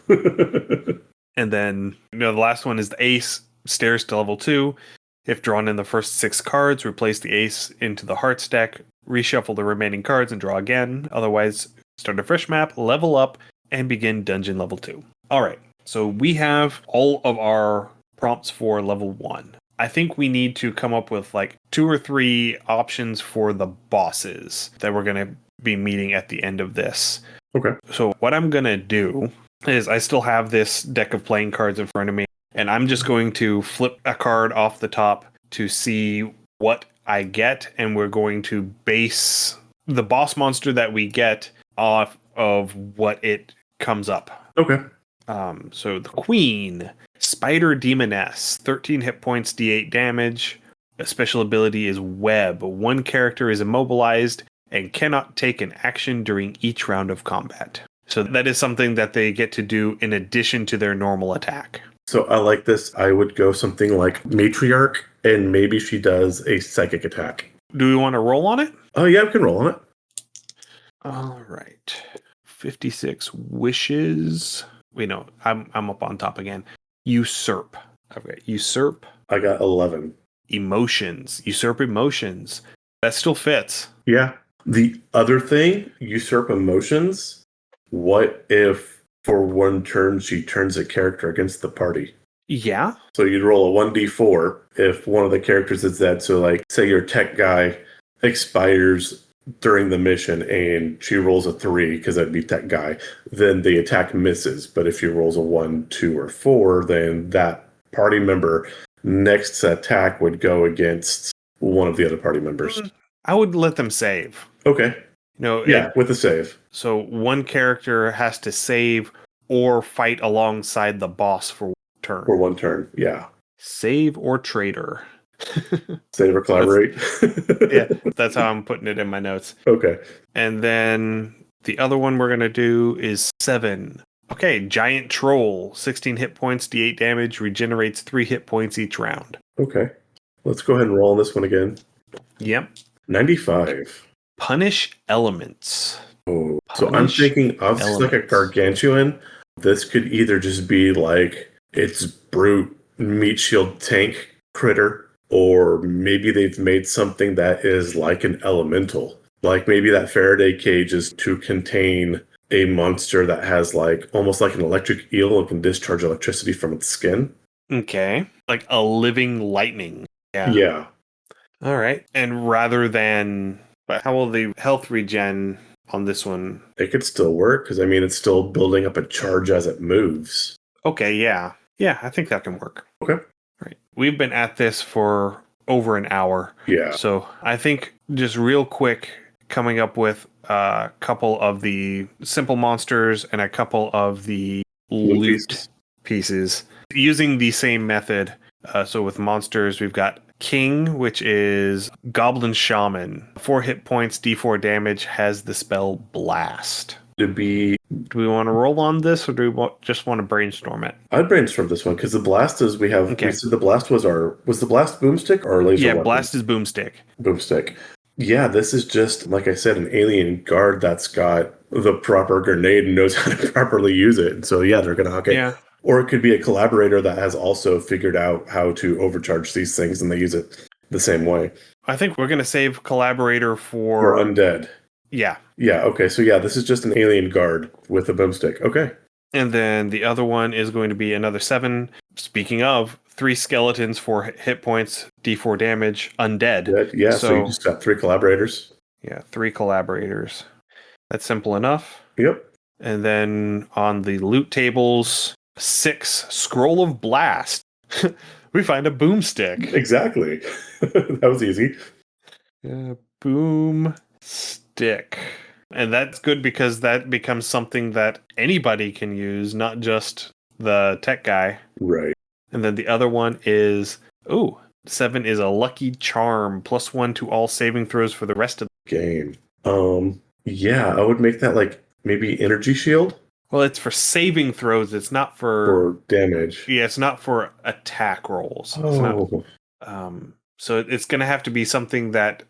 And then, the last one is the ace, stairs to level 2. If drawn in the first 6 cards, replace the ace into the hearts deck, reshuffle the remaining cards and draw again. Otherwise, start a fresh map, level up, and begin dungeon level 2. All right, so we have all of our prompts for level 1. I think we need to come up with like 2 or 3 options for the bosses that we're going to be meeting at the end of this. Okay. So what I'm going to do is I still have this deck of playing cards in front of me, and I'm just going to flip a card off the top to see what I get, and we're going to base the boss monster that we get off of what it comes up. Okay. So the Queen, Spider Demoness, 13 hit points, D8 damage. A special ability is Web. 1 character is immobilized and cannot take an action during each round of combat. So that is something that they get to do in addition to their normal attack. So I like this. I would go something like Matriarch, and maybe she does a psychic attack. Do we want to roll on it? Oh, yeah, we can roll on it. All right. 56 wishes. Wait, no, I'm up on top again. Usurp. Okay, usurp. I got 11. Emotions. Usurp emotions. That still fits. Yeah. The other thing, usurp emotions. What if for 1 turn she turns a character against the party? Yeah. So you'd roll a 1d4 if one of the characters is dead. So like, say your tech guy expires during the mission and she rolls a 3, because that'd be tech guy, then the attack misses. But if she rolls a 1, 2, or 4, then that party member next attack would go against one of the other party members. I would let them save. Okay. With a save. So 1 character has to save or fight alongside the boss for 1 turn. For 1 turn, yeah. Save or traitor. Save or collaborate. Yeah, that's how I'm putting it in my notes. Okay. And then the other one we're going to do is 7. Okay, Giant Troll, 16 hit points, D8 damage, regenerates 3 hit points each round. Okay. Let's go ahead and roll on this one again. Yep. 95. Punish Elements. Oh, so I'm thinking of like a gargantuan. This could either just be like it's brute meat shield tank critter, or maybe they've made something that is like an elemental. Like maybe that Faraday cage is to contain a monster that has like almost like an electric eel and can discharge electricity from its skin. Okay. Like a living lightning. Yeah. Yeah, All right. And rather than, but how will the health regen on this one? it could still work because I mean it's still building up a charge as it moves. Okay. Yeah. Yeah. I think that can work. Okay. Right. We've been at this for over an hour. Yeah. So I think just real quick, coming up with a couple of the simple monsters and a couple of the Loot loot pieces. pieces using the same method. So with monsters, we've got King, which is Goblin Shaman. 4 hit points, d4 damage, has the spell Blast. To be, Do we want to roll on this or do we just want to brainstorm it? I'd brainstorm this one because the blast is we Okay. said the blast was the blast boomstick or laser Yeah, weapon? Blast is Boomstick. Boomstick. Yeah, this is just like I said, an alien guard that's got the proper grenade and knows how to properly use it. And so yeah, they're gonna hook it. Yeah. Or it could be a collaborator that has also figured out how to overcharge these things and they use it the same way. I think we're going to save Collaborator Or for. undead. Yeah. Yeah, okay. So yeah, this is just an alien guard with a boomstick. Okay. And then the other one is going to be another 7. Speaking of, 3 skeletons, 4 hit points, d4 damage, undead. Yeah, so you So, just got 3 collaborators. yeah, 3 collaborators. That's simple enough. Yep. And then on the loot tables, 6 Scroll of Blast. We find a boomstick. Exactly. That was easy. Boom stick. And that's good because that becomes something that anybody can use, not just the tech guy. Right. And then the other one is, 7 is a lucky charm, +1 to all saving throws for the rest of Game. Yeah, I would make that like maybe energy shield Well, it's for saving throws. It's not for. for damage. Yeah, it's not for attack rolls. It's not. Oh, So it's going to have to be something that.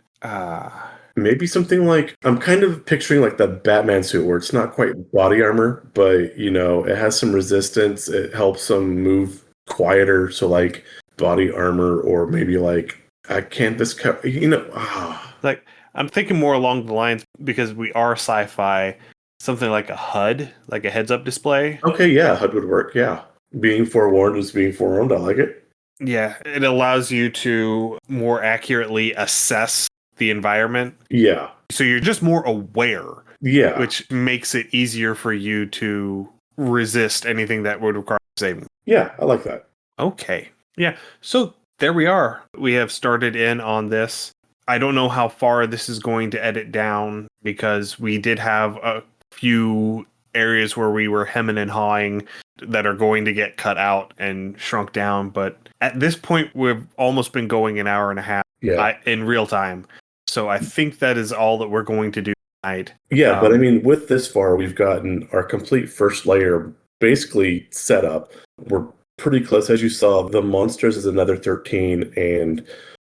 maybe something like I'm kind of picturing like the Batman suit where it's not quite body armor, but you know, it has some resistance. It helps them move quieter. So like body armor or maybe like I can't this you know Like, I'm thinking more along the lines because we are sci-fi. Something like a HUD, like a heads-up display. okay, yeah, HUD would work, yeah. Being forewarned is being forewarned. I like it. Yeah, it allows you to more accurately assess the environment. Yeah. So you're just more aware, Yeah. which makes it easier for you to resist anything that would require saving. Yeah, I like that. Okay. Yeah. So there we are. We have started in on this. I don't know how far this is going to edit down because we did have a few areas where we were hemming and hawing that are going to get cut out and shrunk down. But at this point, we've almost been going an hour and a half Yeah. in real time. So I think that is all that we're going to do tonight. Yeah, but I mean, with this far, we've gotten our complete first layer basically set up. We're pretty close. As you saw, the monsters is another 13 and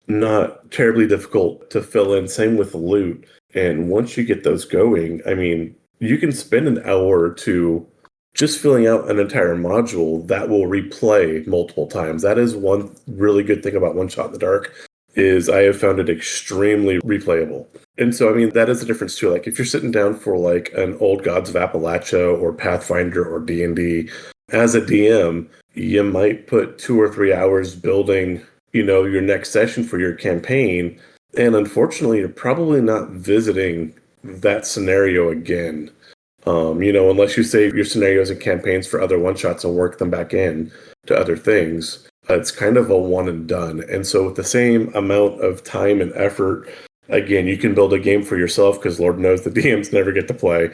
not terribly difficult to fill in. Same with the loot. And once you get those going, I mean, you can spend an hour or two just filling out an entire module that will replay multiple times. That is one really good thing about One Shot in the Dark is I have found it extremely replayable. And so, I mean, that is the difference too. Like if you're sitting down for like an Old Gods of Appalachia or Pathfinder or D&D, as a DM, you might put 2 or 3 hours building, you know, your next session for your campaign. And unfortunately, you're probably not visiting that scenario again. You know, unless you save your scenarios and campaigns for other one-shots and work them back in to other things. It's kind of a one and done. And so with the same amount of time and effort, again, you can build a game for yourself because Lord knows the DMs never get to play.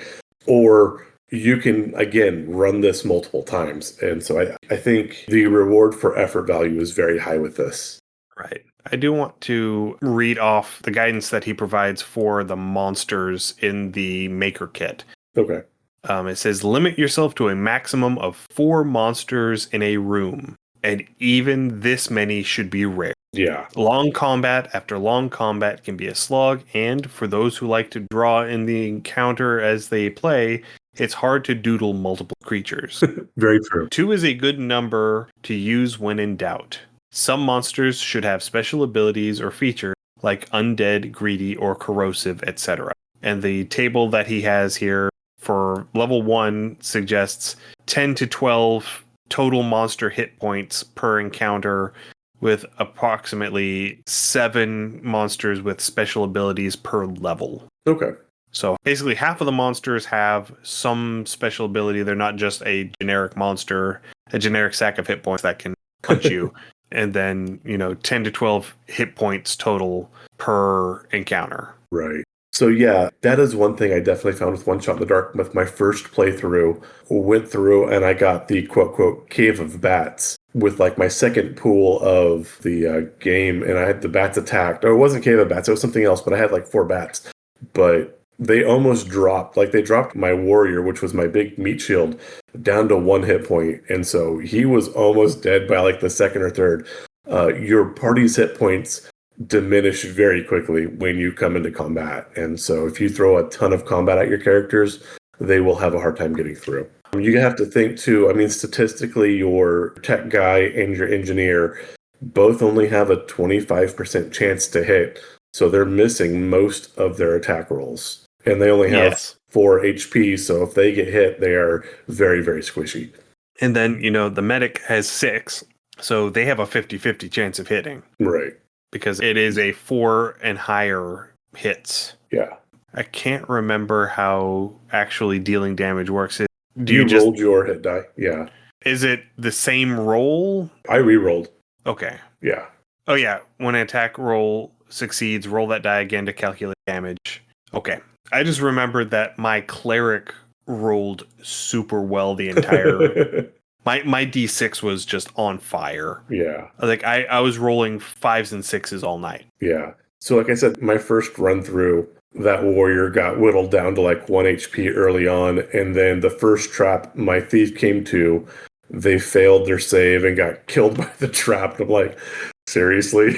Or you can, again, run this multiple times. And so I think the reward for effort value is very high with this. Right. I do want to read off the guidance that he provides for the monsters in the Maker Kit. Okay. It says, limit yourself to a maximum of 4 monsters in a room, and even this many should be rare. Yeah. Long combat after long combat can be a slog, and for those who like to draw in the encounter as they play, it's hard to doodle multiple creatures. Very true. 2 is a good number to use when in doubt. Some monsters should have special abilities or features like undead, greedy, or corrosive, etc. And the table that he has here for level 1 suggests 10 to 12 total monster hit points per encounter, with approximately 7 monsters with special abilities per level. Okay. So basically half of the monsters have some special ability. They're not just a generic monster, a generic sack of hit points that can punch you. And then, 10 to 12 hit points total per encounter. Right. So yeah, that is one thing I definitely found with One Shot in the Dark. With my first playthrough, went through and I got the quote quote Cave of Bats with like my second pool of the game, and I had the bats attacked. Or it wasn't Cave of Bats, it was something else, but I had like 4 bats. But they almost dropped, like they dropped my warrior, which was my big meat shield, down to 1 hit point, and so he was almost dead by like the second or third. Your party's hit points diminish very quickly when you come into combat. And so if you throw a ton of combat at your characters, they will have a hard time getting through. You have to think too, I mean, statistically, your tech guy and your engineer both only have a 25% chance to hit. So they're missing most of their attack rolls. And they only have 4 HP. So if they get hit, they are very, very squishy. And then, the medic has 6. So they have a 50-50 chance of hitting. Right. Because it is a 4 and higher hits. Yeah. I can't remember how actually dealing damage works. Do you just rolled your hit die? Yeah. Is it the same roll? I re-rolled. Okay. Yeah. Oh yeah. When an attack roll succeeds, roll that die again to calculate damage. Okay. I just remembered that my cleric rolled super well the entire My D6 was just on fire. Yeah. Like I was rolling 5s and 6s all night. Yeah. So like I said, my first run through, that warrior got whittled down to like 1 HP early on, and then the first trap my thief came to, they failed their save and got killed by the trap. I'm like, seriously?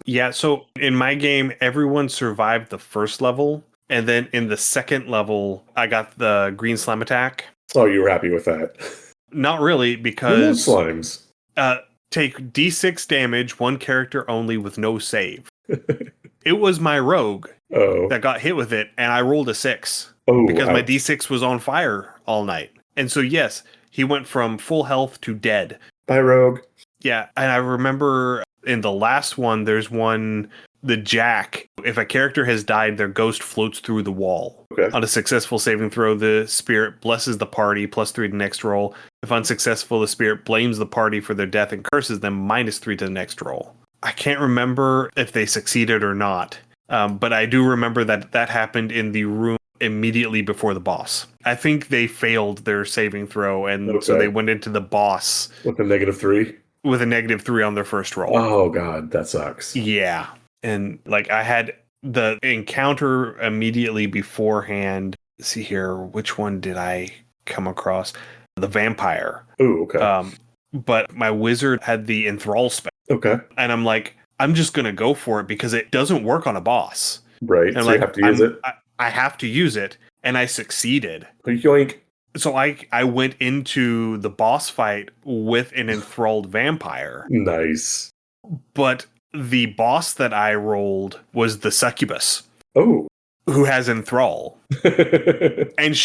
Yeah, so in my game, everyone survived the first level, and then in the second level, I got the green slime attack. Oh, you were happy with that? Not really, because slimes. Take D6 damage, 1 character only with no save. It was my rogue that got hit with it, and I rolled a 6 because my D6 was on fire all night. And so, yes, he went from full health to dead. Bye, rogue. Yeah, and I remember in the last one, there's one, the Jack. If a character has died, their ghost floats through the wall. Okay. On a successful saving throw, the spirit blesses the party, +3 to next roll. If unsuccessful, the spirit blames the party for their death and curses them, -3 to the next roll. I can't remember if they succeeded or not, but I do remember that happened in the room immediately before the boss. I think they failed their saving throw, and so they went into the boss with a -3? With a -3 on their first roll. Oh, God, that sucks. Yeah. And like I had the encounter immediately beforehand. Let's see here, which one did I come across? The vampire. Ooh, okay. But my wizard had the enthrall spell. Okay. And I'm like, I'm just going to go for it because it doesn't work on a boss. Right. And so you have to use it? I have to use it. And I succeeded. Yoink. So I went into the boss fight with an enthralled vampire. Nice. But the boss that I rolled was the succubus. Oh. Who has enthrall. And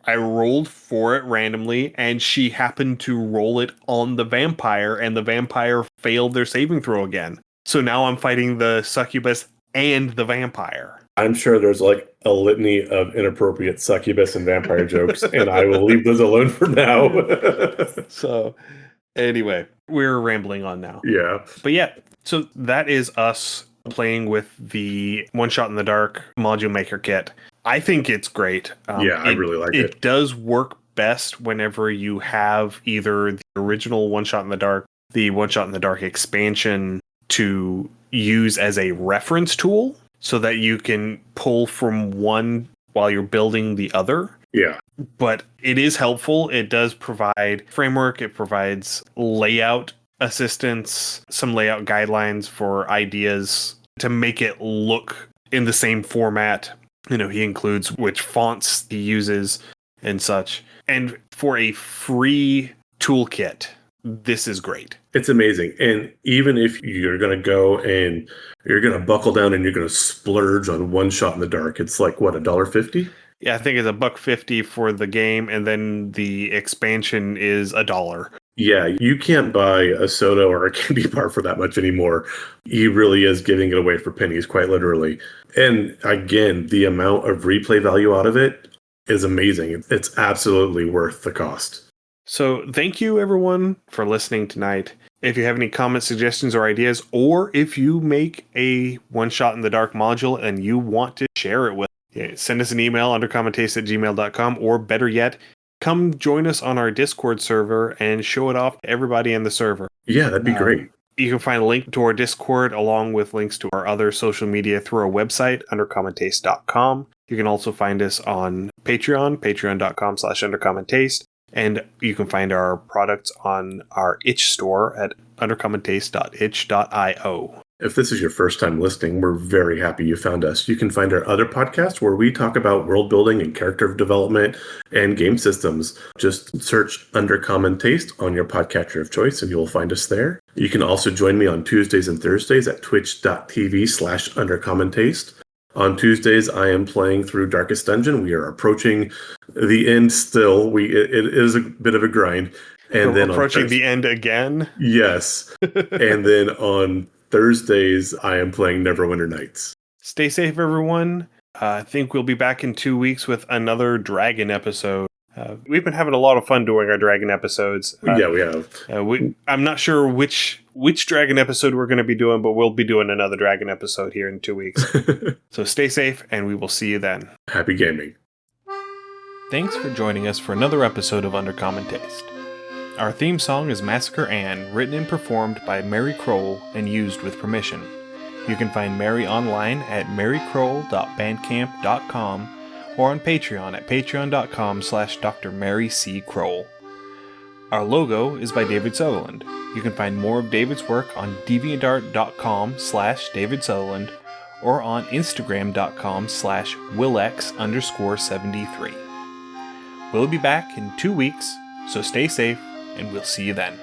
I rolled for it randomly, and she happened to roll it on the vampire, and the vampire failed their saving throw again. So now I'm fighting the succubus and the vampire. I'm sure there's like a litany of inappropriate succubus and vampire jokes, and I will leave those alone for now. So anyway, we're rambling on now. Yeah. But yeah, so that is us playing with the One Shot in the Dark module maker kit. I think it's great. I really like it. It does work best whenever you have either the original One Shot in the Dark, the One Shot in the Dark expansion to use as a reference tool so that you can pull from one while you're building the other. Yeah. But it is helpful. It does provide framework. It provides layout assistance, some layout guidelines for ideas to make it look in the same format. He includes which fonts he uses and such. And for a free toolkit, this is great. It's amazing. And even if you're going to go and you're going to buckle down and you're going to splurge on One Shot in the Dark, it's like, what, $1.50? Yeah, I think it's $1.50 for the game, and then the expansion is $1. Yeah, you can't buy a soda or a candy bar for that much anymore. He really is giving it away for pennies, quite literally. And again, the amount of replay value out of it is amazing. It's absolutely worth the cost. So thank you, everyone, for listening tonight. If you have any comments, suggestions, or ideas, or if you make a one-shot in the dark module and you want to share it with, send us an email, undercommontaste@gmail.com, or better yet, come join us on our Discord server and show it off to everybody in the server. Yeah, that'd be great. You can find a link to our Discord along with links to our other social media through our website, undercommontaste.com. You can also find us on Patreon, patreon.com/undercommontaste. And you can find our products on our itch store at undercommontaste.itch.io. If this is your first time listening, we're very happy you found us. You can find our other podcasts where we talk about world building and character development and game systems. Just search Under Common Taste on your podcatcher of choice and you'll find us there. You can also join me on Tuesdays and Thursdays at twitch.tv/undercommontaste. On Tuesdays, I am playing through Darkest Dungeon. We are approaching the end still. It is a bit of a grind. And We're then approaching the end again? Yes. And then on Thursdays, I am playing Neverwinter Nights. Stay safe, everyone. I think we'll be back in 2 weeks with another Dragon episode. We've been having a lot of fun doing our Dragon episodes. Yeah, we have. I'm not sure which Dragon episode we're going to be doing, but we'll be doing another Dragon episode here in 2 weeks. So stay safe, and we will see you then. Happy gaming. Thanks for joining us for another episode of Under Common Taste. Our theme song is Massacre Anne, written and performed by Mary Kroll and used with permission. You can find Mary online at marykroll.bandcamp.com or on Patreon at patreon.com/Dr. Mary C. Kroll. Our logo is by David Sutherland. You can find more of David's work on deviantart.com/David Sutherland or on instagram.com/Willex_73. We'll be back in 2 weeks, so stay safe, and we'll see you then.